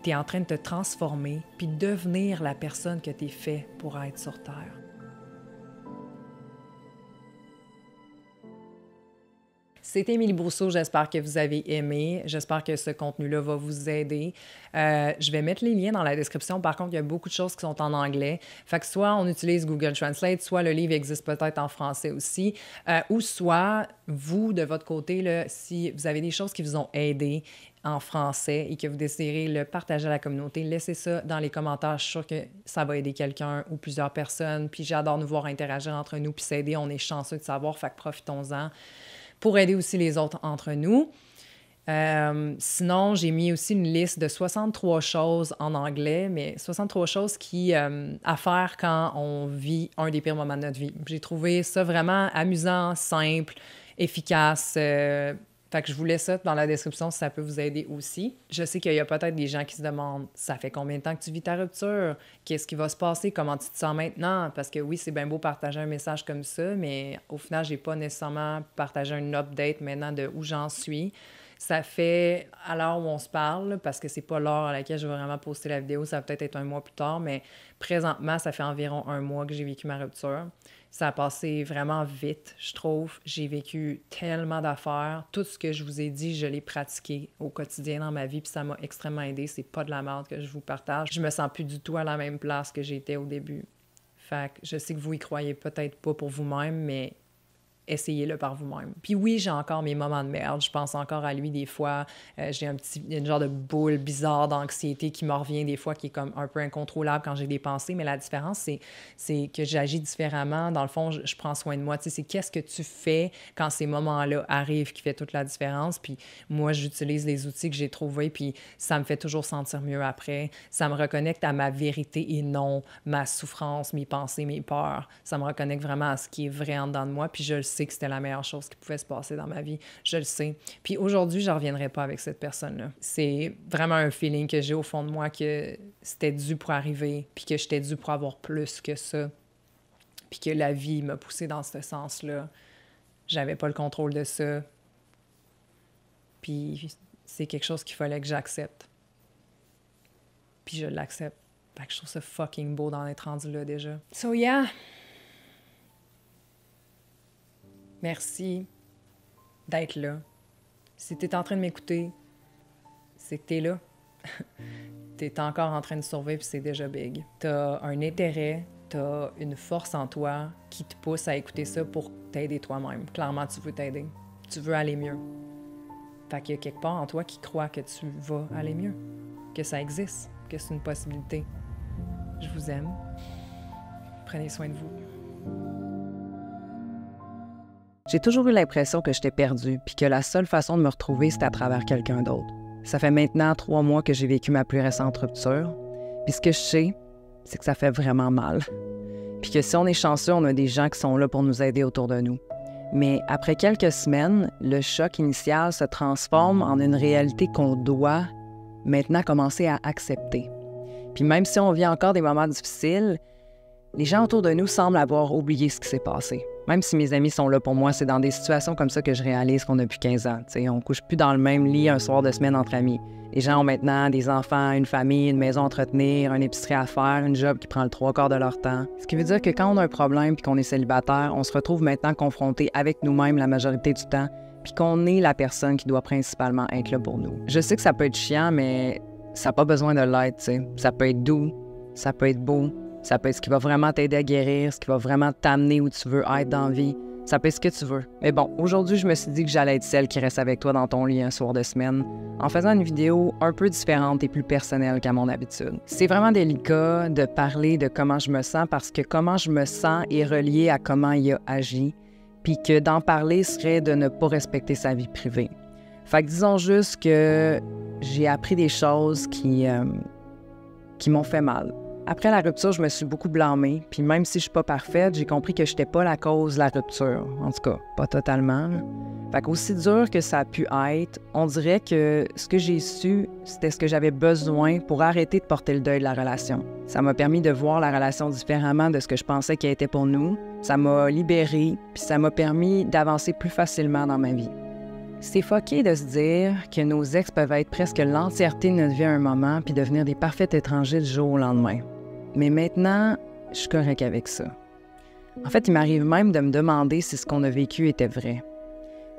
T'es en train de te transformer puis devenir la personne que t'es fait pour être sur Terre. C'était Émilie Brousseau, j'espère que vous avez aimé. J'espère que ce contenu-là va vous aider. Je vais mettre les liens dans la description. Par contre, il y a beaucoup de choses qui sont en anglais. Fait que soit on utilise Google Translate, soit le livre existe peut-être en français aussi, ou soit vous, de votre côté, là, si vous avez des choses qui vous ont aidé en français et que vous désirez le partager à la communauté, laissez ça dans les commentaires. Je suis sûre que ça va aider quelqu'un ou plusieurs personnes. Puis j'adore nous voir interagir entre nous puis s'aider. On est chanceux de savoir, fait que profitons-en pour aider aussi les autres entre nous. Sinon, j'ai mis aussi une liste de 63 choses en anglais, mais 63 choses à faire quand on vit un des pires moments de notre vie. J'ai trouvé ça vraiment amusant, simple, efficace. Fait que je vous laisse ça dans la description si ça peut vous aider aussi. Je sais qu'il y a peut-être des gens qui se demandent « Ça fait combien de temps que tu vis ta rupture? Qu'est-ce qui va se passer? Comment tu te sens maintenant? » Parce que oui, c'est bien beau partager un message comme ça, mais au final, j'ai pas nécessairement partagé un update maintenant de où j'en suis. Ça fait à l'heure où on se parle, parce que c'est pas l'heure à laquelle je vais vraiment poster la vidéo, ça va peut-être être un mois plus tard, mais présentement, ça fait environ un mois que j'ai vécu ma rupture. Ça a passé vraiment vite, je trouve. J'ai vécu tellement d'affaires. Tout ce que je vous ai dit, je l'ai pratiqué au quotidien dans ma vie, puis ça m'a extrêmement aidé. C'est pas de la merde que je vous partage. Je me sens plus du tout à la même place que j'étais au début. Fait que je sais que vous y croyez peut-être pas pour vous-même, mais essayez-le par vous-même. Puis oui, j'ai encore mes moments de merde. Je pense encore à lui des fois. J'ai une genre de boule bizarre d'anxiété qui me revient des fois, qui est comme un peu incontrôlable quand j'ai des pensées. Mais la différence, c'est que j'agis différemment. Dans le fond, je prends soin de moi. Tu sais, c'est qu'est-ce que tu fais quand ces moments-là arrivent qui fait toute la différence. Puis moi, j'utilise les outils que j'ai trouvés, puis ça me fait toujours sentir mieux après. Ça me reconnecte à ma vérité et non ma souffrance, mes pensées, mes peurs. Ça me reconnecte vraiment à ce qui est vrai en dedans de moi, puis je le sais que c'était la meilleure chose qui pouvait se passer dans ma vie. Je le sais. Puis aujourd'hui, je ne reviendrai pas avec cette personne-là. C'est vraiment un feeling que j'ai au fond de moi que c'était dû pour arriver, puis que j'étais dû pour avoir plus que ça, puis que la vie m'a poussé dans ce sens-là. J'avais pas le contrôle de ça. Puis c'est quelque chose qu'il fallait que j'accepte. Puis je l'accepte. Fait que je trouve ça fucking beau d'en être rendu là déjà. So yeah! Merci d'être là. Si t'es en train de m'écouter, c'est que t'es là. T'es encore en train de survivre, puis c'est déjà big. T'as un intérêt, t'as une force en toi qui te pousse à écouter ça pour t'aider toi-même. Clairement, tu veux t'aider. Tu veux aller mieux. Fait qu'il y a quelque part en toi qui croit que tu vas aller mieux, que ça existe, que c'est une possibilité. Je vous aime. Prenez soin de vous. J'ai toujours eu l'impression que j'étais perdue, puis que la seule façon de me retrouver, c'était à travers quelqu'un d'autre. Ça fait maintenant 3 mois que j'ai vécu ma plus récente rupture, puis ce que je sais, c'est que ça fait vraiment mal. Puis que si on est chanceux, on a des gens qui sont là pour nous aider autour de nous. Mais après quelques semaines, le choc initial se transforme en une réalité qu'on doit maintenant commencer à accepter. Puis même si on vit encore des moments difficiles, les gens autour de nous semblent avoir oublié ce qui s'est passé. Même si mes amis sont là pour moi, c'est dans des situations comme ça que je réalise qu'on a plus 15 ans. T'sais, on couche plus dans le même lit un soir de semaine entre amis. Les gens ont maintenant des enfants, une famille, une maison à entretenir, une épicerie à faire, une job qui prend le 3/4 de leur temps. Ce qui veut dire que quand on a un problème puis qu'on est célibataire, on se retrouve maintenant confronté avec nous-mêmes la majorité du temps puis qu'on est la personne qui doit principalement être là pour nous. Je sais que ça peut être chiant, mais ça n'a pas besoin de l'être, t'sais. Ça peut être doux, ça peut être beau. Ça peut être ce qui va vraiment t'aider à guérir, ce qui va vraiment t'amener où tu veux être dans la vie. Ça peut être ce que tu veux. Mais bon, aujourd'hui, je me suis dit que j'allais être celle qui reste avec toi dans ton lit un soir de semaine en faisant une vidéo un peu différente et plus personnelle qu'à mon habitude. C'est vraiment délicat de parler de comment je me sens parce que comment je me sens est relié à comment il a agi, puis que d'en parler serait de ne pas respecter sa vie privée. Fait que disons juste que j'ai appris des choses qui m'ont fait mal. Après la rupture, je me suis beaucoup blâmée, puis même si je suis pas parfaite, j'ai compris que je n'étais pas la cause de la rupture. En tout cas, pas totalement. Là. Fait qu'aussi dur que ça a pu être, on dirait que ce que j'ai su, c'était ce que j'avais besoin pour arrêter de porter le deuil de la relation. Ça m'a permis de voir la relation différemment de ce que je pensais qu'elle était pour nous. Ça m'a libérée, puis ça m'a permis d'avancer plus facilement dans ma vie. C'est fucké de se dire que nos ex peuvent être presque l'entièreté de notre vie à un moment puis devenir des parfaits étrangers du jour au lendemain. Mais maintenant, je suis correcte avec ça. En fait, il m'arrive même de me demander si ce qu'on a vécu était vrai.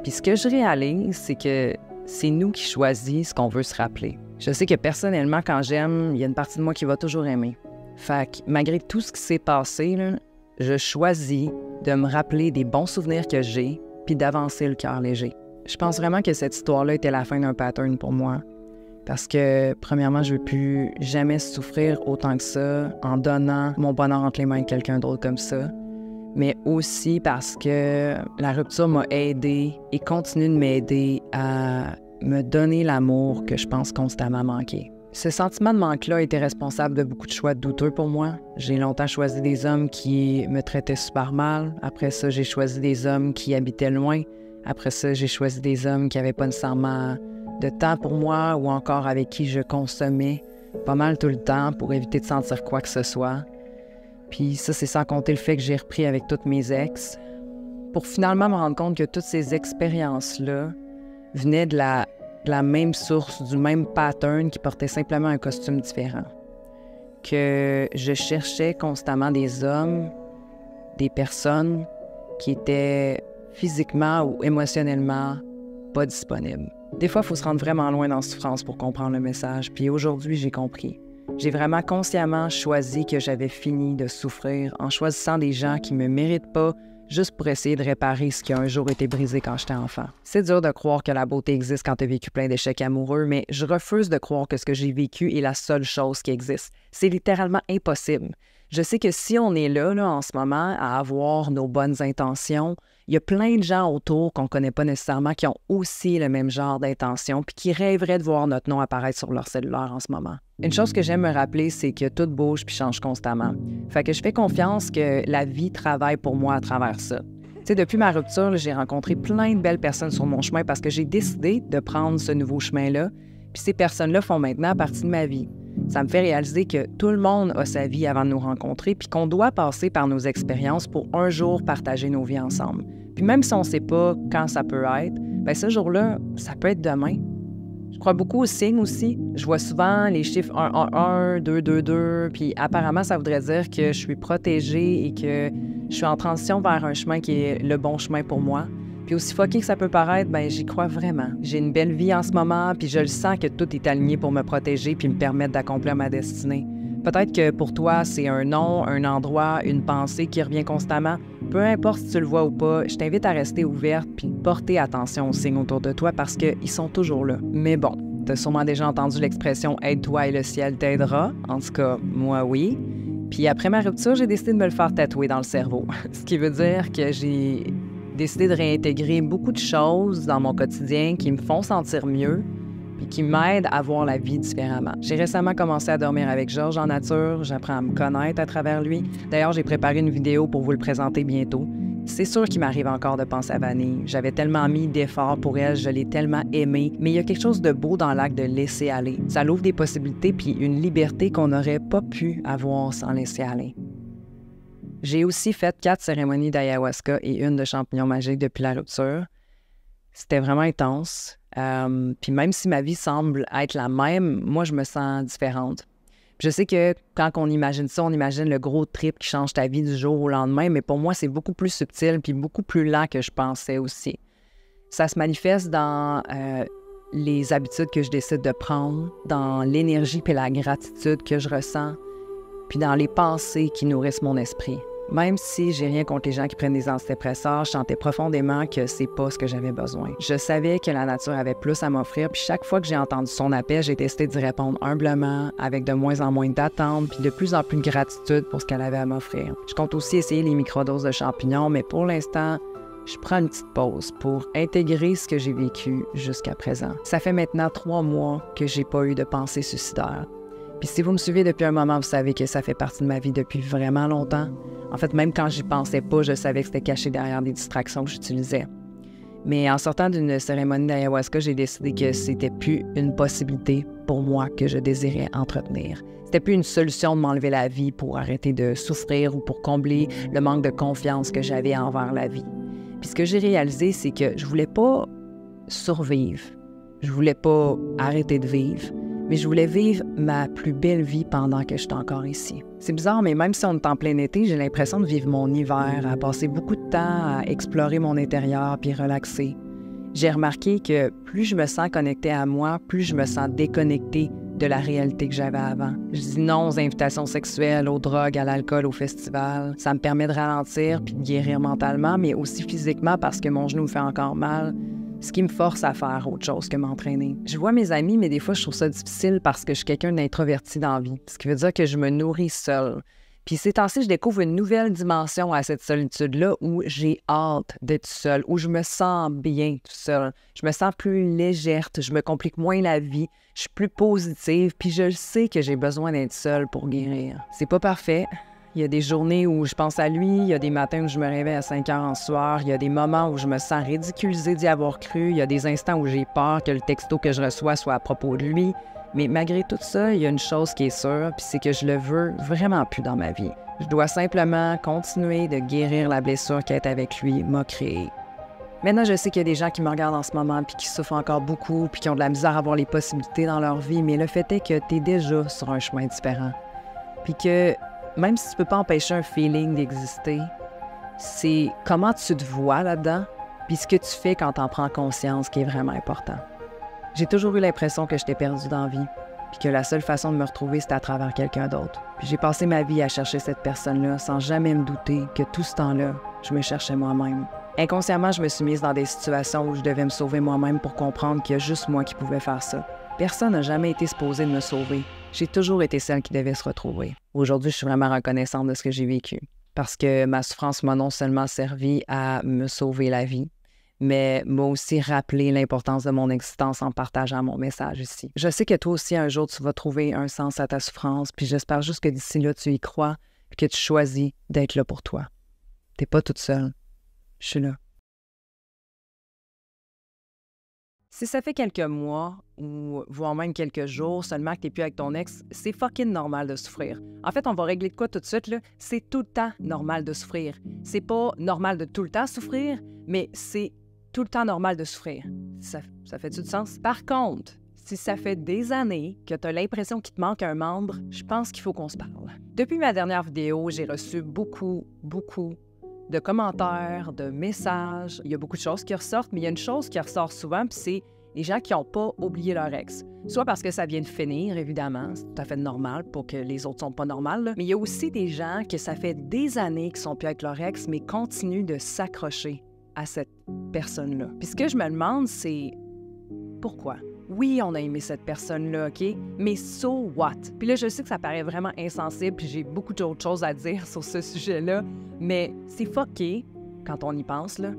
Puis ce que je réalise, c'est que c'est nous qui choisissons ce qu'on veut se rappeler. Je sais que personnellement, quand j'aime, il y a une partie de moi qui va toujours aimer. Fait que malgré tout ce qui s'est passé, là, je choisis de me rappeler des bons souvenirs que j'ai puis d'avancer le cœur léger. Je pense vraiment que cette histoire-là était la fin d'un pattern pour moi. Parce que, premièrement, je ne veux plus jamais souffrir autant que ça en donnant mon bonheur entre les mains de quelqu'un d'autre comme ça. Mais aussi parce que la rupture m'a aidé et continue de m'aider à me donner l'amour que je pense constamment manquer. Ce sentiment de manque-là a été responsable de beaucoup de choix douteux pour moi. J'ai longtemps choisi des hommes qui me traitaient super mal. Après ça, j'ai choisi des hommes qui habitaient loin. Après ça, j'ai choisi des hommes qui n'avaient pas nécessairement de temps pour moi ou encore avec qui je consommais pas mal tout le temps pour éviter de sentir quoi que ce soit. Puis ça, c'est sans compter le fait que j'ai repris avec toutes mes ex pour finalement me rendre compte que toutes ces expériences-là venaient de la même source, du même pattern qui portait simplement un costume différent. Que je cherchais constamment des hommes, des personnes qui étaient physiquement ou émotionnellement pas disponibles. Des fois, il faut se rendre vraiment loin dans la souffrance pour comprendre le message. Puis aujourd'hui, j'ai compris. J'ai vraiment consciemment choisi que j'avais fini de souffrir en choisissant des gens qui me méritent pas juste pour essayer de réparer ce qui a un jour été brisé quand j'étais enfant. C'est dur de croire que la beauté existe quand tu as vécu plein d'échecs amoureux, mais je refuse de croire que ce que j'ai vécu est la seule chose qui existe. C'est littéralement impossible. Je sais que si on est là, en ce moment, à avoir nos bonnes intentions, il y a plein de gens autour qu'on ne connaît pas nécessairement qui ont aussi le même genre d'intentions puis qui rêveraient de voir notre nom apparaître sur leur cellulaire en ce moment. Une chose que j'aime me rappeler, c'est que tout bouge puis change constamment. Fait que je fais confiance que la vie travaille pour moi à travers ça. Tu sais, depuis ma rupture, j'ai rencontré plein de belles personnes sur mon chemin parce que j'ai décidé de prendre ce nouveau chemin-là. Puis ces personnes-là font maintenant partie de ma vie. Ça me fait réaliser que tout le monde a sa vie avant de nous rencontrer puis qu'on doit passer par nos expériences pour un jour partager nos vies ensemble. Puis même si on ne sait pas quand ça peut être, bien ce jour-là, ça peut être demain. Je crois beaucoup aux signes aussi. Je vois souvent les chiffres 111, 222, puis apparemment, ça voudrait dire que je suis protégée et que je suis en transition vers un chemin qui est le bon chemin pour moi. Puis aussi fucké que ça peut paraître, bien j'y crois vraiment. J'ai une belle vie en ce moment, puis je le sens que tout est aligné pour me protéger puis me permettre d'accomplir ma destinée. Peut-être que pour toi, c'est un nom, un endroit, une pensée qui revient constamment. Peu importe si tu le vois ou pas, je t'invite à rester ouverte puis porter attention aux signes autour de toi parce qu'ils sont toujours là. Mais bon, t'as sûrement déjà entendu l'expression « aide-toi et le ciel t'aidera ». En tout cas, moi, oui. Puis après ma rupture, j'ai décidé de me le faire tatouer dans le cerveau. Ce qui veut dire que j'ai décidé de réintégrer beaucoup de choses dans mon quotidien qui me font sentir mieux puis qui m'aident à voir la vie différemment. J'ai récemment commencé à dormir avec Georges en nature. J'apprends à me connaître à travers lui. D'ailleurs, j'ai préparé une vidéo pour vous le présenter bientôt. C'est sûr qu'il m'arrive encore de penser à Vanille. J'avais tellement mis d'efforts pour elle, je l'ai tellement aimée. Mais il y a quelque chose de beau dans l'acte de laisser aller. Ça l'ouvre des possibilités puis une liberté qu'on n'aurait pas pu avoir sans laisser aller. J'ai aussi fait 4 cérémonies d'ayahuasca et une de champignons magiques depuis la rupture. C'était vraiment intense. Puis même si ma vie semble être la même, moi, je me sens différente. Puis je sais que quand on imagine ça, on imagine le gros trip qui change ta vie du jour au lendemain, mais pour moi, c'est beaucoup plus subtil puis beaucoup plus lent que je pensais aussi. Ça se manifeste dans les habitudes que je décide de prendre, dans l'énergie puis la gratitude que je ressens, puis dans les pensées qui nourrissent mon esprit. Même si j'ai rien contre les gens qui prennent des antidépresseurs, je sentais profondément que c'est pas ce que j'avais besoin. Je savais que la nature avait plus à m'offrir, puis chaque fois que j'ai entendu son appel, j'ai décidé d'y répondre humblement, avec de moins en moins d'attente, puis de plus en plus de gratitude pour ce qu'elle avait à m'offrir. Je compte aussi essayer les microdoses de champignons, mais pour l'instant, je prends une petite pause pour intégrer ce que j'ai vécu jusqu'à présent. Ça fait maintenant 3 mois que j'ai pas eu de pensée suicidaire. Puis si vous me suivez depuis un moment, vous savez que ça fait partie de ma vie depuis vraiment longtemps. En fait, même quand j'y pensais pas, je savais que c'était caché derrière des distractions que j'utilisais. Mais en sortant d'une cérémonie d'ayahuasca, j'ai décidé que c'était plus une possibilité pour moi que je désirais entretenir. C'était plus une solution de m'enlever la vie pour arrêter de souffrir ou pour combler le manque de confiance que j'avais envers la vie. Puis ce que j'ai réalisé, c'est que je voulais pas survivre. Je voulais pas arrêter de vivre. Mais je voulais vivre ma plus belle vie pendant que j'étais encore ici. C'est bizarre, mais même si on est en plein été, j'ai l'impression de vivre mon hiver, à passer beaucoup de temps à explorer mon intérieur puis relaxer. J'ai remarqué que plus je me sens connectée à moi, plus je me sens déconnectée de la réalité que j'avais avant. Je dis non aux invitations sexuelles, aux drogues, à l'alcool, au festival. Ça me permet de ralentir puis de guérir mentalement, mais aussi physiquement parce que mon genou me fait encore mal. Ce qui me force à faire autre chose que m'entraîner. Je vois mes amis, mais des fois, je trouve ça difficile parce que je suis quelqu'un d'introverti dans la vie. Ce qui veut dire que je me nourris seule. Puis ces temps-ci, je découvre une nouvelle dimension à cette solitude-là où j'ai hâte d'être seule, où je me sens bien tout seul. Je me sens plus légère, je me complique moins la vie, je suis plus positive, puis je sais que j'ai besoin d'être seule pour guérir. C'est pas parfait. Il y a des journées où je pense à lui, il y a des matins où je me réveille à 5 heures en soir, il y a des moments où je me sens ridiculisée d'y avoir cru, il y a des instants où j'ai peur que le texto que je reçois soit à propos de lui. Mais malgré tout ça, il y a une chose qui est sûre, puis c'est que je le veux vraiment plus dans ma vie. Je dois simplement continuer de guérir la blessure qu'être avec lui m'a créée. Maintenant, je sais qu'il y a des gens qui me regardent en ce moment puis qui souffrent encore beaucoup puis qui ont de la misère à voir les possibilités dans leur vie, mais le fait est que tu es déjà sur un chemin différent. Puis que même si tu peux pas empêcher un feeling d'exister, c'est comment tu te vois là-dedans puis ce que tu fais quand tu en prends conscience qui est vraiment important. J'ai toujours eu l'impression que j'étais perdue dans la vie, puis que la seule façon de me retrouver, c'était à travers quelqu'un d'autre. Puis j'ai passé ma vie à chercher cette personne-là sans jamais me douter que tout ce temps-là, je me cherchais moi-même. Inconsciemment, je me suis mise dans des situations où je devais me sauver moi-même pour comprendre qu'il y a juste moi qui pouvais faire ça. Personne n'a jamais été supposé de me sauver. J'ai toujours été celle qui devait se retrouver. Aujourd'hui, je suis vraiment reconnaissante de ce que j'ai vécu, parce que ma souffrance m'a non seulement servi à me sauver la vie, mais m'a aussi rappelé l'importance de mon existence en partageant mon message ici. Je sais que toi aussi, un jour, tu vas trouver un sens à ta souffrance, puis j'espère juste que d'ici là, tu y crois, puis que tu choisis d'être là pour toi. T'es pas toute seule. Je suis là. Si ça fait quelques mois, ou voire même quelques jours seulement que t'es plus avec ton ex, c'est fucking normal de souffrir. En fait, on va régler de quoi tout de suite, là? C'est tout le temps normal de souffrir. C'est pas normal de tout le temps souffrir, mais c'est tout le temps normal de souffrir. Ça fait-tu du sens? Par contre, si ça fait des années que tu as l'impression qu'il te manque un membre, je pense qu'il faut qu'on se parle. Depuis ma dernière vidéo, j'ai reçu beaucoup de commentaires, de messages. Il y a beaucoup de choses qui ressortent, mais il y a une chose qui ressort souvent, puis c'est les gens qui n'ont pas oublié leur ex. Soit parce que ça vient de finir, évidemment, c'est tout à fait normal pour que les autres sont pas normales, là. Mais il y a aussi des gens que ça fait des années qu'ils sont plus avec leur ex, mais continuent de s'accrocher à cette personne-là. Puis ce que je me demande, c'est pourquoi? Oui, on a aimé cette personne-là, OK? Mais so what? Puis là, je sais que ça paraît vraiment insensible, puis j'ai beaucoup d'autres choses à dire sur ce sujet-là, mais c'est fucké, quand on y pense, là,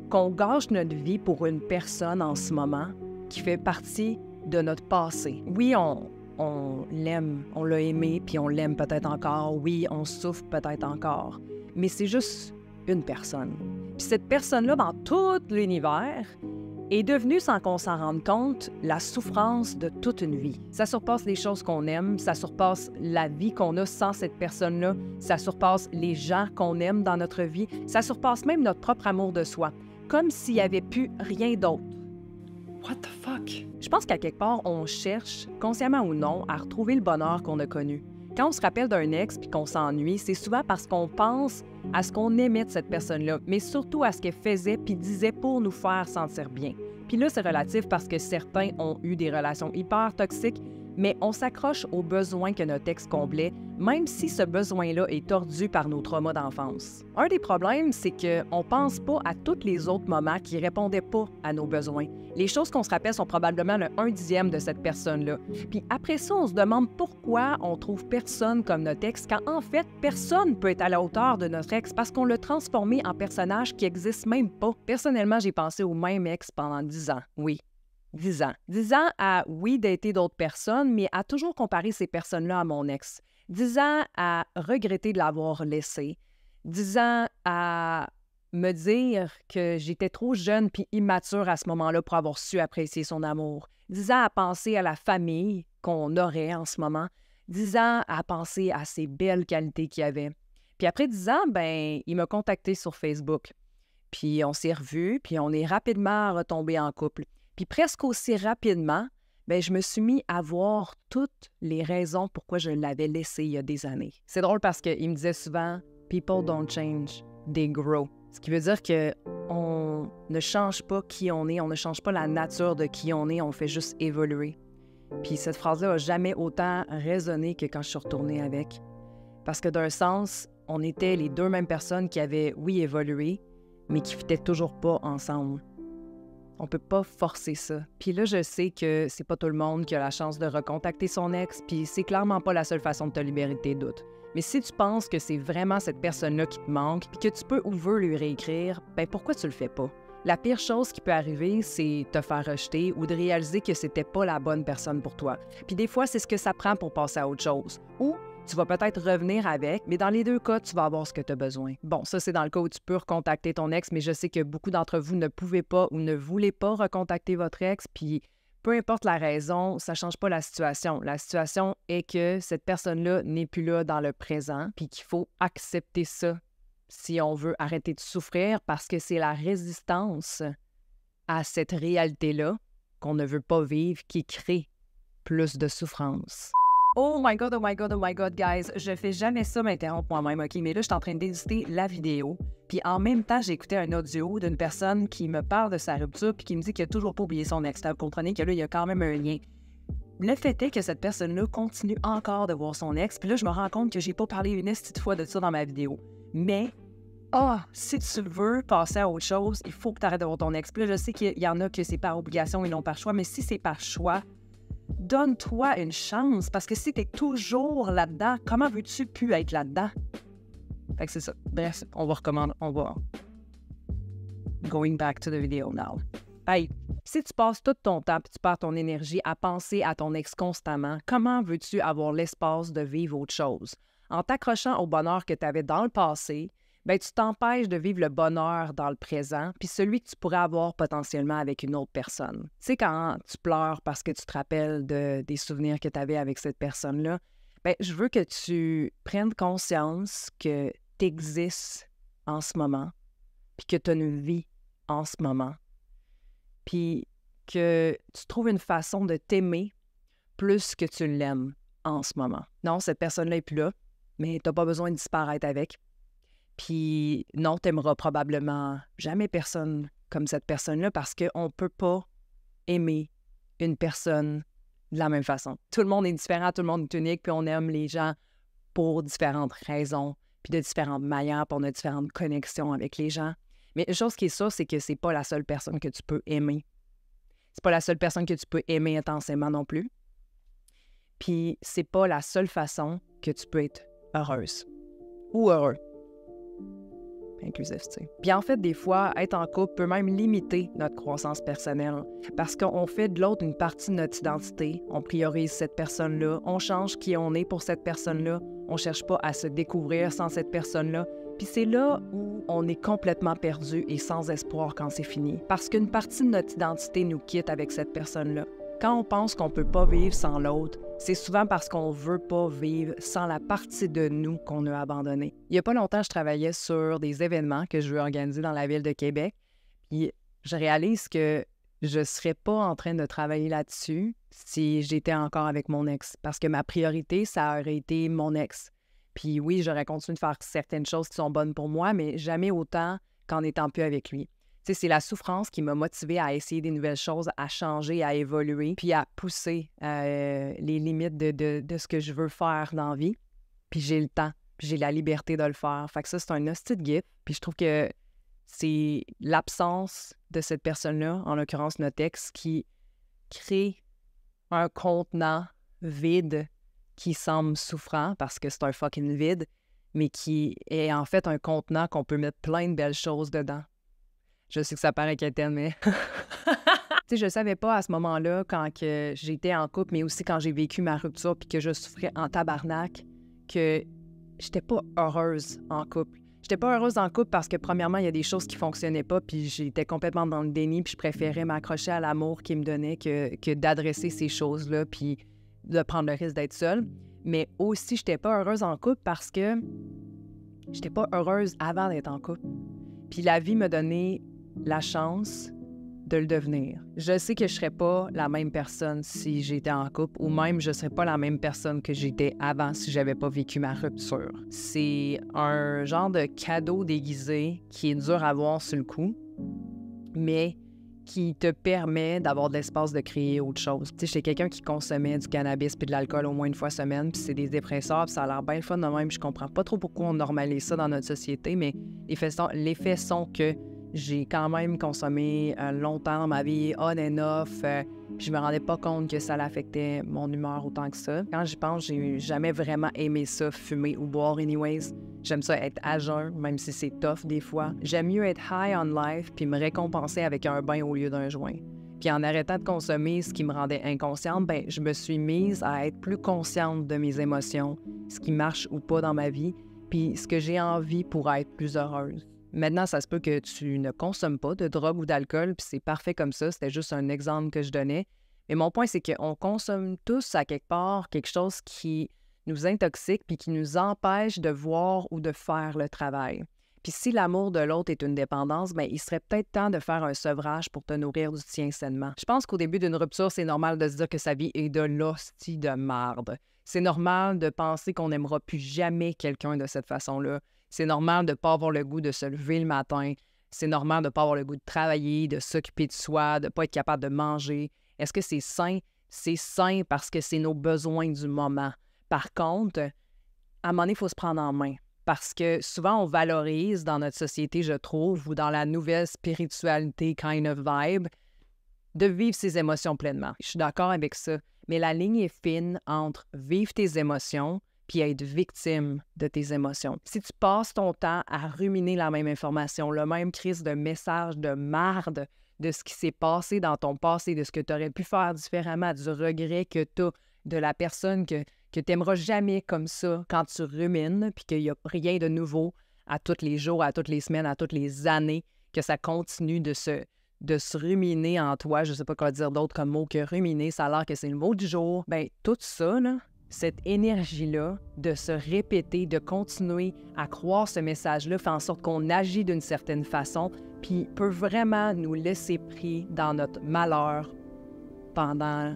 qu'on gâche notre vie pour une personne en ce moment qui fait partie de notre passé. Oui, on l'aime, on l'a aimé, puis on l'aime peut-être encore. Oui, on souffre peut-être encore. Mais c'est juste une personne. Puis cette personne-là, dans tout l'univers, est devenue, sans qu'on s'en rende compte, la souffrance de toute une vie. Ça surpasse les choses qu'on aime, ça surpasse la vie qu'on a sans cette personne-là, ça surpasse les gens qu'on aime dans notre vie, ça surpasse même notre propre amour de soi, comme s'il n'y avait plus rien d'autre. What the fuck? Je pense qu'à quelque part, on cherche, consciemment ou non, à retrouver le bonheur qu'on a connu. Quand on se rappelle d'un ex puis qu'on s'ennuie, c'est souvent parce qu'on pense à ce qu'on aimait de cette personne-là, mais surtout à ce qu'elle faisait puis disait pour nous faire sentir bien. Puis là, c'est relatif parce que certains ont eu des relations hyper toxiques, mais on s'accroche aux besoins que notre ex comblait, même si ce besoin-là est tordu par nos traumas d'enfance. Un des problèmes, c'est qu'on pense pas à tous les autres moments qui répondaient pas à nos besoins. Les choses qu'on se rappelle sont probablement le 1/10 de cette personne-là. Puis après ça, on se demande pourquoi on trouve personne comme notre ex, quand en fait, personne peut être à la hauteur de notre ex parce qu'on l'a transformé en personnage qui n'existe même pas. Personnellement, j'ai pensé au même ex pendant 10 ans, oui. 10 ans. 10 ans à, oui, dater d'autres personnes, mais à toujours comparer ces personnes-là à mon ex. 10 ans à regretter de l'avoir laissé. 10 ans à me dire que j'étais trop jeune puis immature à ce moment-là pour avoir su apprécier son amour. 10 ans à penser à la famille qu'on aurait en ce moment. 10 ans à penser à ces belles qualités qu'il avait. Puis après 10 ans, il m'a contacté sur Facebook. Puis on s'est revus, puis on est rapidement retombés en couple. Puis presque aussi rapidement, je me suis mis à voir toutes les raisons pourquoi je l'avais laissé il y a des années. C'est drôle parce qu'il me disait souvent « People don't change, they grow ». Ce qui veut dire qu'on ne change pas qui on est, on ne change pas la nature de qui on est, on fait juste évoluer. Puis cette phrase-là n'a jamais autant résonné que quand je suis retournée avec. Parce que d'un sens, on était les deux mêmes personnes qui avaient, oui, évolué, mais qui ne fitaient toujours pas ensemble. On peut pas forcer ça. Puis là, je sais que c'est pas tout le monde qui a la chance de recontacter son ex, puis c'est clairement pas la seule façon de te libérer de tes doutes. Mais si tu penses que c'est vraiment cette personne-là qui te manque, puis que tu peux ou veux lui réécrire, ben pourquoi tu le fais pas? La pire chose qui peut arriver, c'est te faire rejeter ou de réaliser que c'était pas la bonne personne pour toi. Puis des fois, c'est ce que ça prend pour passer à autre chose. Ou tu vas peut-être revenir avec, mais dans les deux cas, tu vas avoir ce que tu as besoin. Bon, ça, c'est dans le cas où tu peux recontacter ton ex, mais je sais que beaucoup d'entre vous ne pouvaient pas ou ne voulaient pas recontacter votre ex, puis peu importe la raison, ça ne change pas la situation. La situation est que cette personne-là n'est plus là dans le présent, puis qu'il faut accepter ça si on veut arrêter de souffrir, parce que c'est la résistance à cette réalité-là qu'on ne veut pas vivre qui crée plus de souffrance. Oh my God, oh my God, oh my God, guys, je fais jamais ça m'interrompre moi-même, OK? Mais là, je suis en train d'éditer la vidéo, puis en même temps, j'ai écouté un audio d'une personne qui me parle de sa rupture puis qui me dit qu'il a toujours pas oublié son ex. Vous comprenez que là, il y a quand même un lien. Le fait est que cette personne-là continue encore de voir son ex, puis là, je me rends compte que j'ai pas parlé une petite fois de ça dans ma vidéo. Mais, si tu veux passer à autre chose, il faut que tu arrêtes de voir ton ex. Puis là, je sais qu'il y en a que c'est par obligation et non par choix, mais si c'est par choix, donne-toi une chance, parce que si t'es toujours là-dedans, comment veux-tu plus être là-dedans? Fait que c'est ça. Bref, on va recommander, on va... Going back to the video now. Hey, si tu passes tout ton temps et tu perds ton énergie à penser à ton ex constamment, comment veux-tu avoir l'espace de vivre autre chose? En t'accrochant au bonheur que tu avais dans le passé, ben tu t'empêches de vivre le bonheur dans le présent, puis celui que tu pourrais avoir potentiellement avec une autre personne. Tu sais, quand tu pleures parce que tu te rappelles des souvenirs que tu avais avec cette personne-là, ben je veux que tu prennes conscience que tu existes en ce moment, puis que tu as une vie en ce moment, puis que tu trouves une façon de t'aimer plus que tu l'aimes en ce moment. Non, cette personne-là n'est plus là, mais tu n'as pas besoin de disparaître avec. Puis non, tu n'aimeras probablement jamais personne comme cette personne-là parce qu'on ne peut pas aimer une personne de la même façon. Tout le monde est différent, tout le monde est unique, puis on aime les gens pour différentes raisons, puis de différentes manières, puis on a différentes connexions avec les gens. Mais une chose qui est sûre, c'est que c'est pas la seule personne que tu peux aimer. C'est pas la seule personne que tu peux aimer intensément non plus. Puis c'est pas la seule façon que tu peux être heureuse ou heureux. Inclusif, tu sais. Puis en fait, des fois, être en couple peut même limiter notre croissance personnelle parce qu'on fait de l'autre une partie de notre identité. On priorise cette personne-là, on change qui on est pour cette personne-là, on cherche pas à se découvrir sans cette personne-là. Puis c'est là où on est complètement perdu et sans espoir quand c'est fini. Parce qu'une partie de notre identité nous quitte avec cette personne-là. Quand on pense qu'on peut pas vivre sans l'autre, c'est souvent parce qu'on veut pas vivre sans la partie de nous qu'on a abandonnée. Il y a pas longtemps, je travaillais sur des événements que je veux organiser dans la ville de Québec. Puis je réalise que je serais pas en train de travailler là-dessus si j'étais encore avec mon ex. Parce que ma priorité, ça aurait été mon ex. Puis oui, j'aurais continué de faire certaines choses qui sont bonnes pour moi, mais jamais autant qu'en étant plus avec lui. Tu sais, c'est la souffrance qui m'a motivée à essayer des nouvelles choses, à changer, à évoluer, puis à pousser les limites de ce que je veux faire dans la vie. Puis j'ai le temps, puis j'ai la liberté de le faire. Fait que ça, c'est un hostie de gift. Puis je trouve que c'est l'absence de cette personne-là, en l'occurrence notre ex, qui crée un contenant vide qui semble souffrant parce que c'est un fucking vide, mais qui est en fait un contenant qu'on peut mettre plein de belles choses dedans. Je sais que ça paraît quétaine, mais... Tu sais, je savais pas à ce moment-là, quand que j'étais en couple, mais aussi quand j'ai vécu ma rupture puis que je souffrais en tabarnak, que j'étais pas heureuse en couple. J'étais pas heureuse en couple parce que, premièrement, il y a des choses qui fonctionnaient pas puis j'étais complètement dans le déni puis je préférais m'accrocher à l'amour qu'il me donnait que d'adresser ces choses-là puis de prendre le risque d'être seule. Mais aussi, j'étais pas heureuse en couple parce que j'étais pas heureuse avant d'être en couple. Puis la vie m'a donné la chance de le devenir. Je sais que je serais pas la même personne si j'étais en couple ou même je serais pas la même personne que j'étais avant si j'avais pas vécu ma rupture. C'est un genre de cadeau déguisé qui est dur à voir sur le coup, mais qui te permet d'avoir de l'espace de créer autre chose. Tu sais, j'étais quelqu'un qui consommait du cannabis puis de l'alcool au moins une fois semaine, puis c'est des dépresseurs, puis ça a l'air bien le fun de même. Je comprends pas trop pourquoi on normalise ça dans notre société, mais les faits sont que J'ai quand même consommé longtemps dans ma vie, on and off, puis je me rendais pas compte que ça affectait mon humeur autant que ça. Quand j'y pense, j'ai jamais vraiment aimé ça, fumer ou boire anyways. J'aime ça être à jeun, même si c'est tough des fois. J'aime mieux être high on life puis me récompenser avec un bain au lieu d'un joint. Puis en arrêtant de consommer ce qui me rendait inconsciente, je me suis mise à être plus consciente de mes émotions, ce qui marche ou pas dans ma vie, puis ce que j'ai envie pour être plus heureuse. Maintenant, ça se peut que tu ne consommes pas de drogue ou d'alcool, puis c'est parfait comme ça. C'était juste un exemple que je donnais. Mais mon point, c'est qu'on consomme tous à quelque part quelque chose qui nous intoxique puis qui nous empêche de voir ou de faire le travail. Puis si l'amour de l'autre est une dépendance, il serait peut-être temps de faire un sevrage pour te nourrir du tien sainement. Je pense qu'au début d'une rupture, c'est normal de se dire que sa vie est de l'hostie de marde. C'est normal de penser qu'on n'aimera plus jamais quelqu'un de cette façon-là. C'est normal de ne pas avoir le goût de se lever le matin. C'est normal de ne pas avoir le goût de travailler, de s'occuper de soi, de ne pas être capable de manger. Est-ce que c'est sain? C'est sain parce que c'est nos besoins du moment. Par contre, à un moment donné, il faut se prendre en main. Parce que souvent, on valorise dans notre société, je trouve, ou dans la nouvelle spiritualité kind of vibe, de vivre ses émotions pleinement. Je suis d'accord avec ça. Mais la ligne est fine entre vivre tes émotions puis être victime de tes émotions. Si tu passes ton temps à ruminer la même information, le même crise de message de marde de ce qui s'est passé dans ton passé, de ce que tu aurais pu faire différemment, du regret que tu as, de la personne que tu n'aimeras jamais comme ça quand tu rumines, puis qu'il n'y a rien de nouveau à tous les jours, à toutes les semaines, à toutes les années, que ça continue de se ruminer en toi. Je ne sais pas quoi dire d'autre comme mot que ruminer, ça a l'air que c'est le mot du jour. Tout ça, là, cette énergie-là de se répéter, de continuer à croire ce message-là, fait en sorte qu'on agit d'une certaine façon, puis peut vraiment nous laisser pris dans notre malheur pendant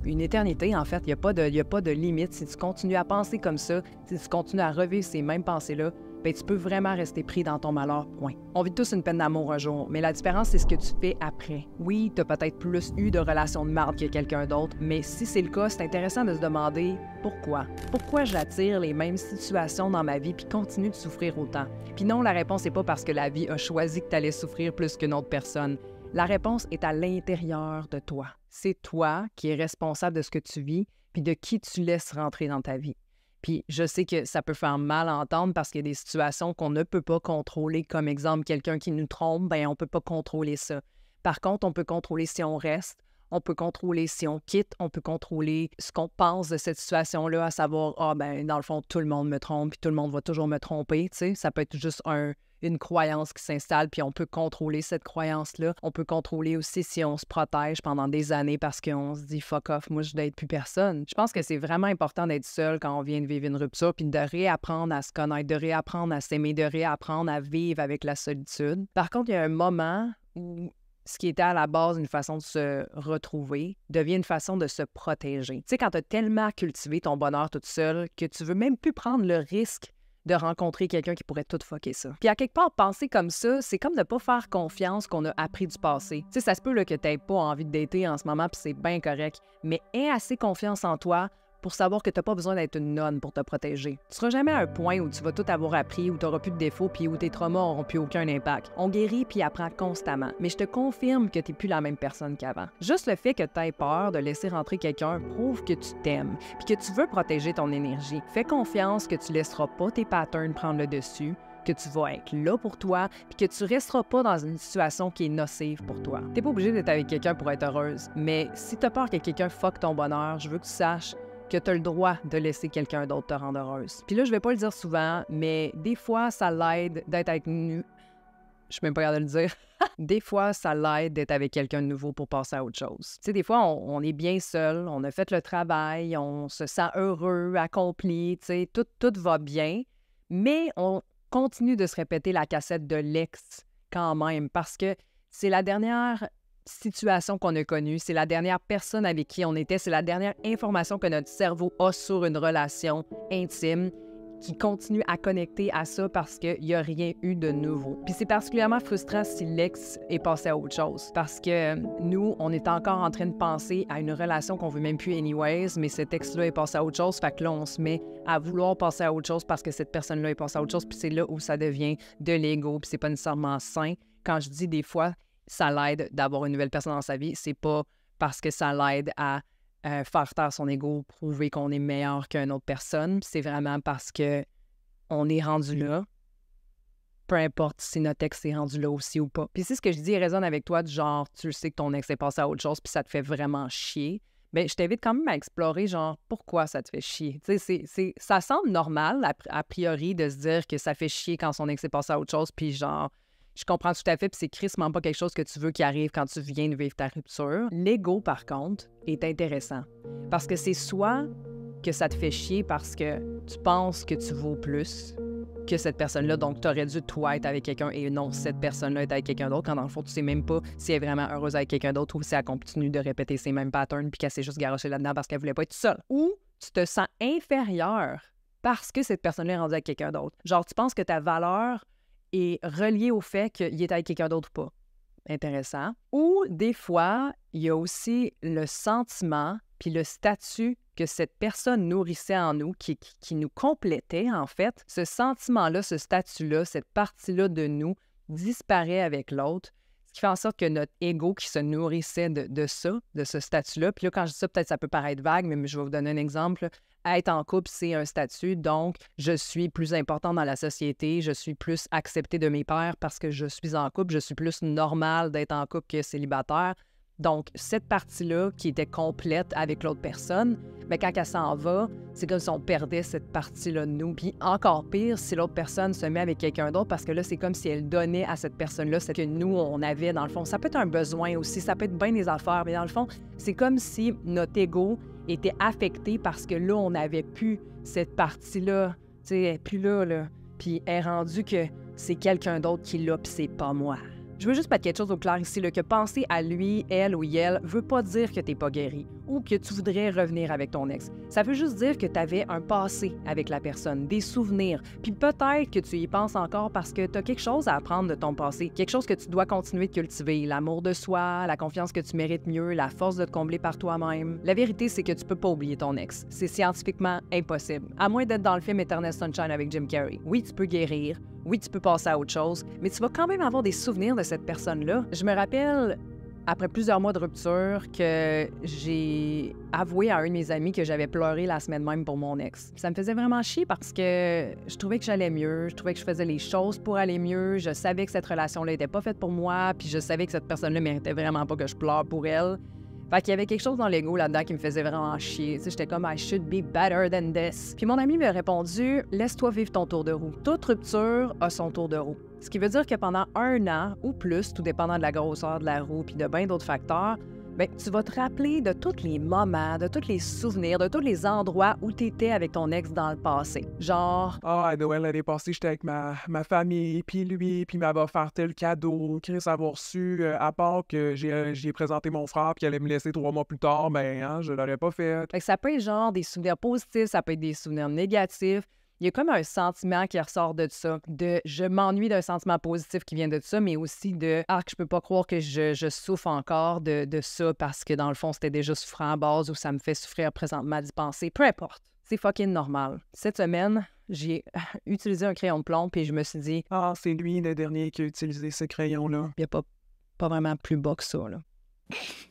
une éternité, en fait. Il n'y a pas de limite. Si tu continues à penser comme ça, si tu continues à revivre ces mêmes pensées-là, tu peux vraiment rester pris dans ton malheur, point. On vit tous une peine d'amour un jour, mais la différence, c'est ce que tu fais après. Oui, tu as peut-être plus eu de relations de marde que quelqu'un d'autre, mais si c'est le cas, c'est intéressant de se demander pourquoi. Pourquoi j'attire les mêmes situations dans ma vie puis continue de souffrir autant? Puis non, la réponse n'est pas parce que la vie a choisi que tu allais souffrir plus qu'une autre personne. La réponse est à l'intérieur de toi. C'est toi qui es responsable de ce que tu vis puis de qui tu laisses rentrer dans ta vie. Puis je sais que ça peut faire mal à entendre parce qu'il y a des situations qu'on ne peut pas contrôler. Comme exemple, quelqu'un qui nous trompe, on ne peut pas contrôler ça. Par contre, on peut contrôler si on reste, on peut contrôler si on quitte, on peut contrôler ce qu'on pense de cette situation-là, à savoir, dans le fond, tout le monde me trompe, puis tout le monde va toujours me tromper, tu sais. Ça peut être juste une croyance qui s'installe, puis on peut contrôler cette croyance-là. On peut contrôler aussi si on se protège pendant des années parce qu'on se dit « fuck off, moi je n'aide plus personne ». Je pense que c'est vraiment important d'être seul quand on vient de vivre une rupture, puis de réapprendre à se connaître, de réapprendre à s'aimer, de réapprendre à vivre avec la solitude. Par contre, il y a un moment où ce qui était à la base une façon de se retrouver devient une façon de se protéger. Tu sais, quand tu as tellement cultivé ton bonheur toute seule que tu veux même plus prendre le risque de rencontrer quelqu'un qui pourrait tout fucker ça. Puis à quelque part, penser comme ça, c'est comme de ne pas faire confiance qu'on a appris du passé. Tu sais, ça se peut là, que tu n'aies pas envie de dater en ce moment, puis c'est bien correct, mais aie assez confiance en toi pour savoir que tu n'as pas besoin d'être une nonne pour te protéger. Tu seras jamais à un point où tu vas tout avoir appris, où tu n'auras plus de défauts, puis où tes traumas n'auront plus aucun impact. On guérit puis apprend constamment. Mais je te confirme que tu n'es plus la même personne qu'avant. Juste le fait que tu aies peur de laisser rentrer quelqu'un prouve que tu t'aimes, puis que tu veux protéger ton énergie. Fais confiance que tu laisseras pas tes patterns prendre le dessus, que tu vas être là pour toi, puis que tu resteras pas dans une situation qui est nocive pour toi. T'es pas obligé d'être avec quelqu'un pour être heureuse, mais si tu as peur que quelqu'un fuck ton bonheur, je veux que tu saches que tu as le droit de laisser quelqu'un d'autre te rendre heureuse. Puis là, je vais pas le dire souvent, mais des fois, ça l'aide d'être avec nous. Je suis même pas capable de le dire. Des fois, ça l'aide d'être avec quelqu'un de nouveau pour passer à autre chose. Tu sais, des fois, on est bien seul, on a fait le travail, on se sent heureux, accompli, tu sais, tout va bien, mais on continue de se répéter la cassette de l'ex quand même, parce que c'est la dernière situation qu'on a connue, c'est la dernière personne avec qui on était, c'est la dernière information que notre cerveau a sur une relation intime qui continuent à connecter à ça parce qu'il n'y a rien eu de nouveau. Puis c'est particulièrement frustrant si l'ex est passé à autre chose. Parce que nous, on est encore en train de penser à une relation qu'on veut même plus anyways, mais cet ex-là est passé à autre chose. Fait que là, on se met à vouloir passer à autre chose parce que cette personne-là est passée à autre chose. Puis c'est là où ça devient de l'ego. Puis c'est pas nécessairement sain. Quand je dis des fois, ça l'aide d'avoir une nouvelle personne dans sa vie, c'est pas parce que ça l'aide à faire taire son ego, prouver qu'on est meilleur qu'une autre personne. C'est vraiment parce que on est rendu là, peu importe si notre ex est rendu là aussi ou pas. Puis si ce que je dis résonne avec toi, du genre, tu sais que ton ex est passé à autre chose puis ça te fait vraiment chier, bien, je t'invite quand même à explorer, genre, pourquoi ça te fait chier. Tu sais, ça semble normal, a priori, de se dire que ça fait chier quand son ex est passé à autre chose, puis genre, je comprends tout à fait, puis c'est crissement pas quelque chose que tu veux qui arrive quand tu viens de vivre ta rupture. L'ego, par contre, est intéressant. Parce que c'est soit que ça te fait chier parce que tu penses que tu vaux plus que cette personne-là, donc tu aurais dû, toi, être avec quelqu'un et non cette personne-là être avec quelqu'un d'autre, quand dans le fond, tu sais même pas si elle est vraiment heureuse avec quelqu'un d'autre ou si elle continue de répéter ces mêmes patterns puis qu'elle s'est juste garochée là-dedans parce qu'elle voulait pas être seule. Ou tu te sens inférieur parce que cette personne-là est rendue avec quelqu'un d'autre. Genre, tu penses que ta valeur est relié au fait qu'il est avec quelqu'un d'autre ou pas. Intéressant. Ou des fois, il y a aussi le sentiment puis le statut que cette personne nourrissait en nous, qui nous complétait en fait. Ce sentiment-là, ce statut-là, cette partie-là de nous disparaît avec l'autre, ce qui fait en sorte que notre ego qui se nourrissait de ça, de ce statut-là, puis là, quand je dis ça, peut-être ça peut paraître vague, mais je vais vous donner un exemple. Être en couple, c'est un statut, donc je suis plus important dans la société, je suis plus acceptée de mes pairs parce que je suis en couple, je suis plus normal d'être en couple que célibataire. Donc, cette partie-là qui était complète avec l'autre personne, bien, quand elle s'en va, c'est comme si on perdait cette partie-là de nous. Puis encore pire, si l'autre personne se met avec quelqu'un d'autre, parce que là, c'est comme si elle donnait à cette personne-là ce que nous, on avait dans le fond. Ça peut être un besoin aussi, ça peut être bien des affaires, mais dans le fond, c'est comme si notre ego était affecté parce que là, on n'avait plus cette partie-là, tu sais, elle est plus là, puis elle est rendue que c'est quelqu'un d'autre qui l'a, puis c'est pas moi. Je veux juste mettre quelque chose au clair ici, là, que penser à lui, elle ou elle, veut pas dire que t'es pas guéri ou que tu voudrais revenir avec ton ex. Ça veut juste dire que tu avais un passé avec la personne, des souvenirs, puis peut-être que tu y penses encore parce que tu as quelque chose à apprendre de ton passé, quelque chose que tu dois continuer de cultiver, l'amour de soi, la confiance que tu mérites mieux, la force de te combler par toi-même. La vérité, c'est que tu peux pas oublier ton ex. C'est scientifiquement impossible, à moins d'être dans le film Eternal Sunshine avec Jim Carrey. Oui, tu peux guérir, oui, tu peux passer à autre chose, mais tu vas quand même avoir des souvenirs de cette personne-là. Je me rappelle, après plusieurs mois de rupture, que j'ai avoué à un de mes amis que j'avais pleuré la semaine même pour mon ex. Ça me faisait vraiment chier parce que je trouvais que j'allais mieux, je trouvais que je faisais les choses pour aller mieux, je savais que cette relation-là était pas faite pour moi, puis je savais que cette personne-là méritait vraiment pas que je pleure pour elle. Fait qu'il y avait quelque chose dans l'ego là-dedans qui me faisait vraiment chier. Tu sais, j'étais comme « I should be better than this ». Puis mon ami m'a répondu « Laisse-toi vivre ton tour de roue. Toute rupture a son tour de roue ». Ce qui veut dire que pendant 1 an ou plus, tout dépendant de la grosseur de la roue puis de bien d'autres facteurs, bien, tu vas te rappeler de tous les moments, de tous les souvenirs, de tous les endroits où tu étais avec ton ex dans le passé. Genre... Ah, à Noël l'année passée, j'étais avec ma famille, puis lui, puis il m'avait offert tel cadeau. Chris avoir su, à part que j'ai présenté mon frère, puis il allait me laisser 3 mois plus tard, ben, hein, je l'aurais pas fait. Fait que ça peut être genre des souvenirs positifs, ça peut être des souvenirs négatifs. Il y a comme un sentiment qui ressort de ça, de je m'ennuie d'un sentiment positif qui vient de ça, mais aussi de que je peux pas croire que je souffre encore de ça parce que dans le fond, c'était déjà souffrant à base ou ça me fait souffrir présentement d'y penser. Peu importe. C'est fucking normal. Cette semaine, j'ai utilisé un crayon de plomb puis je me suis dit Ah, c'est lui le dernier qui a utilisé ce crayon-là. Il n'y a pas vraiment plus bas que ça, là.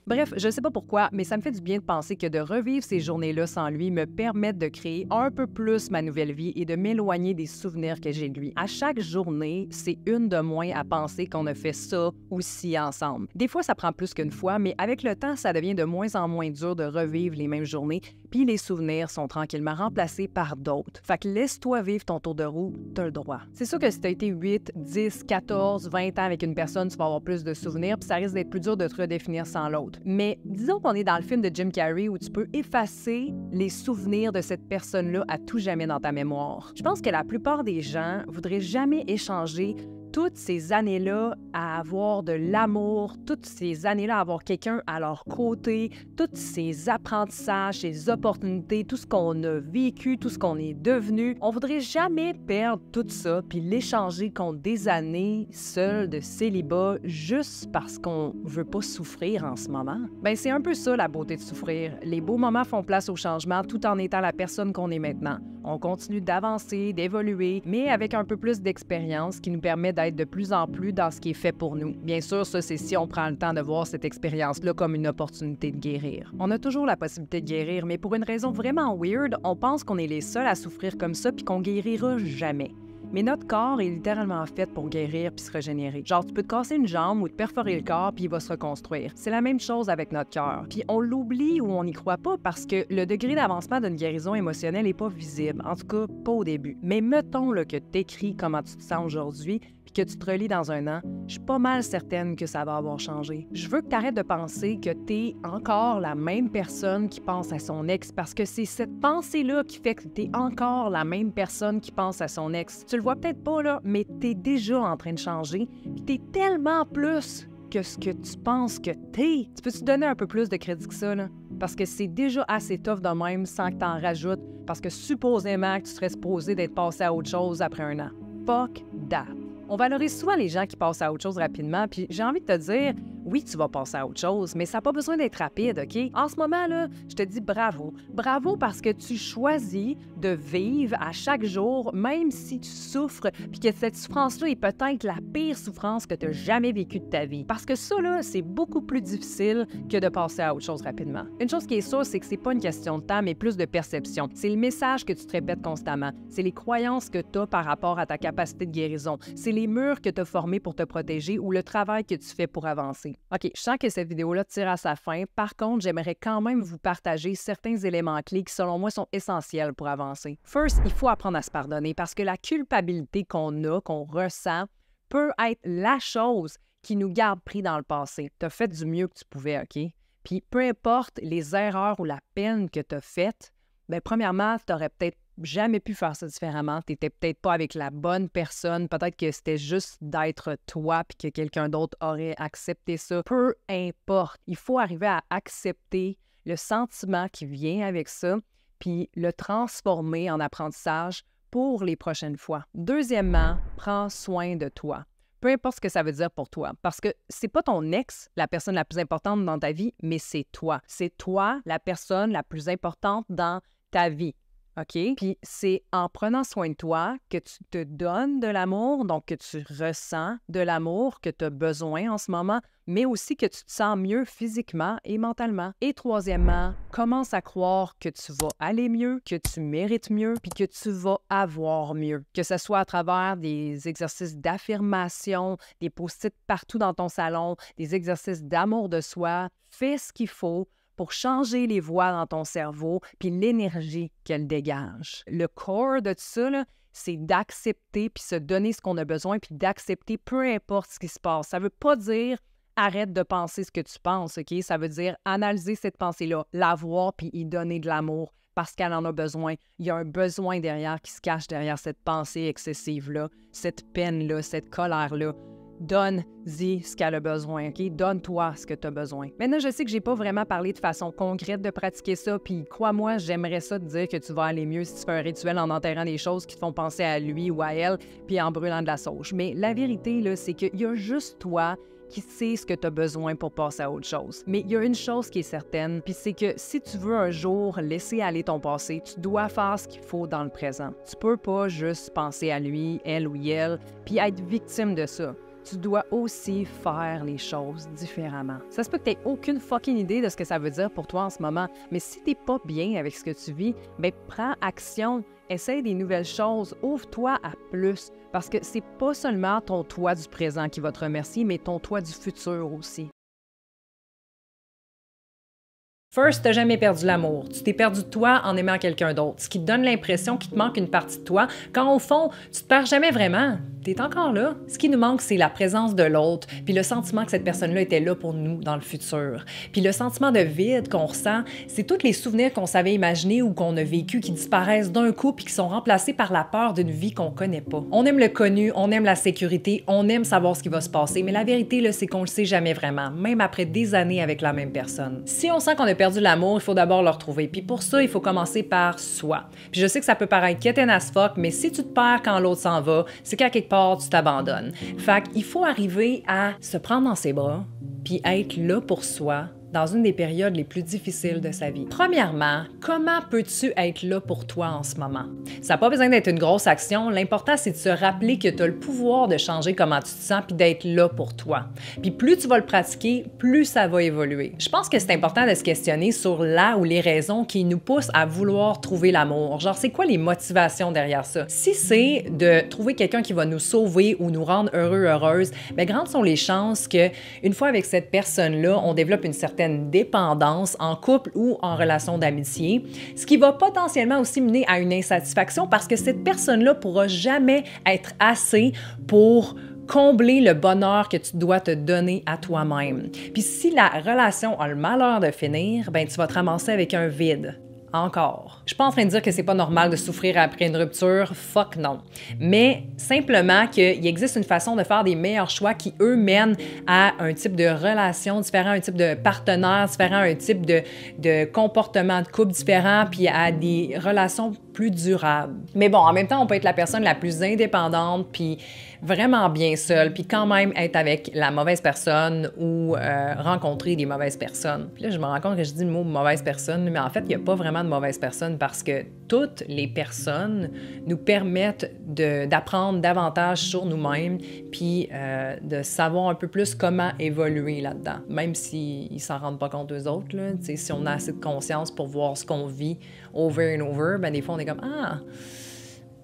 Bref, je sais pas pourquoi, mais ça me fait du bien de penser que de revivre ces journées-là sans lui me permettent de créer un peu plus ma nouvelle vie et de m'éloigner des souvenirs que j'ai de lui. À chaque journée, c'est une de moins à penser qu'on a fait ça aussi ensemble. Des fois, ça prend plus qu'une fois, mais avec le temps, ça devient de moins en moins dur de revivre les mêmes journées, puis les souvenirs sont tranquillement remplacés par d'autres. Fait que laisse-toi vivre ton tour de roue, t'as le droit. C'est sûr que si t'as été 8, 10, 14, 20 ans avec une personne, tu vas avoir plus de souvenirs, puis ça risque d'être plus dur de te redéfinir sans l'autre. Mais disons qu'on est dans le film de Jim Carrey où tu peux effacer les souvenirs de cette personne-là à tout jamais dans ta mémoire. Je pense que la plupart des gens voudraient jamais échanger toutes ces années-là à avoir de l'amour, toutes ces années-là à avoir quelqu'un à leur côté, tous ces apprentissages, ces opportunités, tout ce qu'on a vécu, tout ce qu'on est devenu, on voudrait jamais perdre tout ça puis l'échanger contre des années seules de célibat juste parce qu'on veut pas souffrir en ce moment. Ben c'est un peu ça la beauté de souffrir. Les beaux moments font place au changement tout en étant la personne qu'on est maintenant. On continue d'avancer, d'évoluer, mais avec un peu plus d'expérience qui nous permet d'être de plus en plus dans ce qui est fait pour nous. Bien sûr, ça, c'est si on prend le temps de voir cette expérience-là comme une opportunité de guérir. On a toujours la possibilité de guérir, mais pour une raison vraiment weird, on pense qu'on est les seuls à souffrir comme ça puis qu'on guérira jamais. Mais notre corps est littéralement fait pour guérir puis se régénérer. Genre, tu peux te casser une jambe ou te perforer le corps puis il va se reconstruire. C'est la même chose avec notre cœur. Puis on l'oublie ou on n'y croit pas parce que le degré d'avancement d'une guérison émotionnelle n'est pas visible. En tout cas, pas au début. Mais mettons là, que tu écris comment tu te sens aujourd'hui puis que tu te relis dans un an, je suis pas mal certaine que ça va avoir changé. Je veux que tu arrêtes de penser que tu es encore la même personne qui pense à son ex parce que c'est cette pensée-là qui fait que tu es encore la même personne qui pense à son ex. Tu le vois peut-être pas, là, mais tu es déjà en train de changer puis tu es tellement plus que ce que tu penses que t'es. Tu peux te donner un peu plus de crédit que ça, là? Parce que c'est déjà assez tough de même sans que t'en rajoutes, parce que supposément que tu serais supposé d'être passé à autre chose après un an. Fuck that. On valorise souvent les gens qui passent à autre chose rapidement, puis j'ai envie de te dire, oui, tu vas passer à autre chose, mais ça n'a pas besoin d'être rapide, OK? En ce moment, là, je te dis bravo. Bravo parce que tu choisis de vivre à chaque jour, même si tu souffres, puis que cette souffrance-là est peut-être la pire souffrance que tu as jamais vécue de ta vie. Parce que ça, là, c'est beaucoup plus difficile que de passer à autre chose rapidement. Une chose qui est sûre, c'est que c'est pas une question de temps, mais plus de perception. C'est le message que tu te répètes constamment. C'est les croyances que tu as par rapport à ta capacité de guérison. C'est les murs que tu as formés pour te protéger ou le travail que tu fais pour avancer. OK, je sens que cette vidéo-là tire à sa fin. Par contre, j'aimerais quand même vous partager certains éléments clés qui, selon moi, sont essentiels pour avancer. First, il faut apprendre à se pardonner parce que la culpabilité qu'on a, qu'on ressent, peut être la chose qui nous garde pris dans le passé. Tu as fait du mieux que tu pouvais, OK? Puis peu importe les erreurs ou la peine que tu as faites, bien, premièrement, tu n'aurais peut-être jamais pu faire ça différemment. Tu n'étais peut-être pas avec la bonne personne. Peut-être que c'était juste d'être toi puis que quelqu'un d'autre aurait accepté ça. Peu importe. Il faut arriver à accepter le sentiment qui vient avec ça puis le transformer en apprentissage pour les prochaines fois. Deuxièmement, prends soin de toi. Peu importe ce que ça veut dire pour toi. Parce que c'est pas ton ex, la personne la plus importante dans ta vie, mais c'est toi. C'est toi, la personne la plus importante dans ta vie. OK? Puis c'est en prenant soin de toi que tu te donnes de l'amour, donc que tu ressens de l'amour que tu as besoin en ce moment, mais aussi que tu te sens mieux physiquement et mentalement. Et troisièmement, commence à croire que tu vas aller mieux, que tu mérites mieux, puis que tu vas avoir mieux. Que ce soit à travers des exercices d'affirmation, des post-it partout dans ton salon, des exercices d'amour de soi. Fais ce qu'il faut pour changer les voies dans ton cerveau puis l'énergie qu'elle dégage. Le core de tout ça, là, c'est d'accepter puis se donner ce qu'on a besoin puis d'accepter peu importe ce qui se passe. Ça ne veut pas dire arrête de penser ce que tu penses, OK? Ça veut dire analyser cette pensée-là, la voir puis y donner de l'amour parce qu'elle en a besoin. Il y a un besoin derrière qui se cache derrière cette pensée excessive-là, cette peine-là, cette colère-là. Donne-y ce qu'elle a besoin, OK? Donne-toi ce que tu as besoin. Maintenant, je sais que j'ai pas vraiment parlé de façon concrète de pratiquer ça, puis crois-moi, j'aimerais ça te dire que tu vas aller mieux si tu fais un rituel en enterrant des choses qui te font penser à lui ou à elle, puis en brûlant de la sauge. Mais la vérité, là, c'est qu'il y a juste toi qui sais ce que tu as besoin pour passer à autre chose. Mais il y a une chose qui est certaine, puis c'est que si tu veux un jour laisser aller ton passé, tu dois faire ce qu'il faut dans le présent. Tu peux pas juste penser à lui, elle ou elle, puis être victime de ça. Tu dois aussi faire les choses différemment. Ça se peut que tu n'aies aucune fucking idée de ce que ça veut dire pour toi en ce moment, mais si tu n'es pas bien avec ce que tu vis, bien, prends action, essaye des nouvelles choses, ouvre-toi à plus, parce que c'est pas seulement ton toi du présent qui va te remercier, mais ton toi du futur aussi. First, t'as jamais perdu l'amour. Tu t'es perdu de toi en aimant quelqu'un d'autre, ce qui te donne l'impression qu'il te manque une partie de toi, quand au fond, tu te perds jamais vraiment. T'es encore là. Ce qui nous manque, c'est la présence de l'autre, puis le sentiment que cette personne-là était là pour nous dans le futur. Puis le sentiment de vide qu'on ressent, c'est tous les souvenirs qu'on savait imaginer ou qu'on a vécu qui disparaissent d'un coup puis qui sont remplacés par la peur d'une vie qu'on connaît pas. On aime le connu, on aime la sécurité, on aime savoir ce qui va se passer, mais la vérité, là, c'est qu'on le sait jamais vraiment, même après des années avec la même personne. Si on sent qu'on a perdu l'amour, il faut d'abord le retrouver. Puis pour ça, il faut commencer par soi. Puis je sais que ça peut paraître quétaine as fuck, mais si tu te perds quand l'autre s'en va, c'est qu'à quelque part, tu t'abandonnes. Fait qu'il faut arriver à se prendre dans ses bras, puis être là pour soi, dans une des périodes les plus difficiles de sa vie. Premièrement, comment peux-tu être là pour toi en ce moment? Ça n'a pas besoin d'être une grosse action. L'important, c'est de se rappeler que tu as le pouvoir de changer comment tu te sens puis d'être là pour toi. Puis plus tu vas le pratiquer, plus ça va évoluer. Je pense que c'est important de se questionner sur la ou les raisons qui nous poussent à vouloir trouver l'amour. Genre, c'est quoi les motivations derrière ça? Si c'est de trouver quelqu'un qui va nous sauver ou nous rendre heureux, heureuse, bien, grandes sont les chances que, une fois avec cette personne-là, on développe une certaine dépendance en couple ou en relation d'amitié, ce qui va potentiellement aussi mener à une insatisfaction parce que cette personne-là pourra jamais être assez pour combler le bonheur que tu dois te donner à toi-même. Puis si la relation a le malheur de finir, ben tu vas te ramasser avec un vide. Encore. Je suis pas en train de dire que c'est pas normal de souffrir après une rupture, fuck non. Mais simplement qu'il existe une façon de faire des meilleurs choix qui, eux, mènent à un type de relation différent, un type de partenaire différent, un type de comportement de couple différent, puis à des relations plus durables. Mais bon, en même temps, on peut être la personne la plus indépendante, puis vraiment bien seule, puis quand même être avec la mauvaise personne ou rencontrer des mauvaises personnes. Puis là, je me rends compte que je dis le mot mauvaise personne, mais en fait, il n'y a pas vraiment de mauvaise personne parce que toutes les personnes nous permettent d'apprendre davantage sur nous-mêmes, puis de savoir un peu plus comment évoluer là-dedans, même s'ils s'en rendent pas compte eux autres. Là. Si on a assez de conscience pour voir ce qu'on vit over and over, ben des fois, on est comme « Ah! »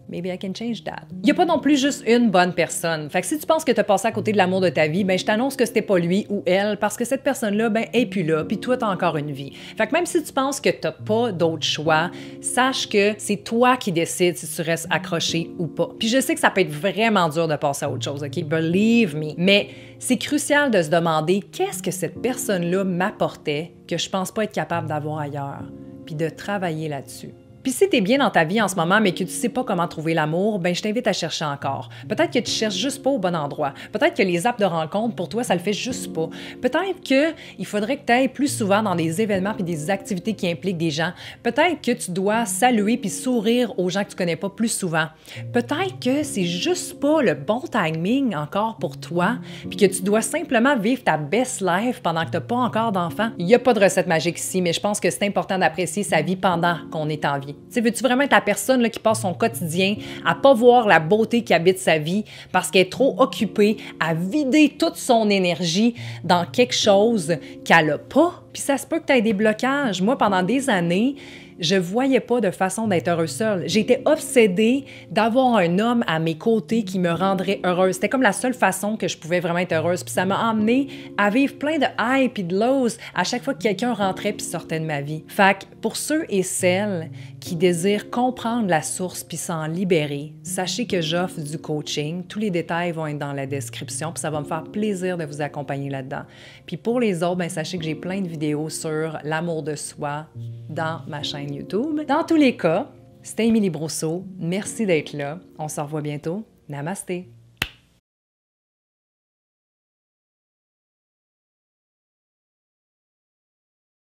Maybe I can change that. Il n'y a pas non plus juste une bonne personne. Fait que si tu penses que tu as passé à côté de l'amour de ta vie, ben je t'annonce que c'était pas lui ou elle parce que cette personne-là, ben est plus là, puis toi, t'as encore une vie. Fait que même si tu penses que t'as pas d'autre choix, sache que c'est toi qui décides si tu restes accroché ou pas. Puis je sais que ça peut être vraiment dur de passer à autre chose, OK? Believe me. Mais c'est crucial de se demander qu'est-ce que cette personne-là m'apportait que je pense pas être capable d'avoir ailleurs, puis de travailler là-dessus. Puis si t'es bien dans ta vie en ce moment, mais que tu sais pas comment trouver l'amour, ben je t'invite à chercher encore. Peut-être que tu cherches juste pas au bon endroit. Peut-être que les apps de rencontre, pour toi, ça le fait juste pas. Peut-être qu'il faudrait que tu ailles plus souvent dans des événements puis des activités qui impliquent des gens. Peut-être que tu dois saluer puis sourire aux gens que tu connais pas plus souvent. Peut-être que c'est juste pas le bon timing encore pour toi puis que tu dois simplement vivre ta best life pendant que t'as pas encore d'enfant. Il y a pas de recette magique ici, mais je pense que c'est important d'apprécier sa vie pendant qu'on est en vie. T'sais, veux-tu vraiment être la personne là, qui passe son quotidien à pas voir la beauté qui habite sa vie parce qu'elle est trop occupée à vider toute son énergie dans quelque chose qu'elle a pas? Puis ça se peut que tu aies des blocages. Moi, pendant des années, je voyais pas de façon d'être heureuse seule. J'étais obsédée d'avoir un homme à mes côtés qui me rendrait heureuse. C'était comme la seule façon que je pouvais vraiment être heureuse. Puis ça m'a emmenée à vivre plein de highs puis de lows à chaque fois que quelqu'un rentrait puis sortait de ma vie. Fait que pour ceux et celles qui désirent comprendre la source puis s'en libérer, sachez que j'offre du coaching. Tous les détails vont être dans la description puis ça va me faire plaisir de vous accompagner là-dedans. Puis pour les autres, ben sachez que j'ai plein de vidéos sur l'amour de soi dans ma chaîne YouTube. Dans tous les cas, c'était Émilie Brousseau. Merci d'être là. On se revoit bientôt. Namasté!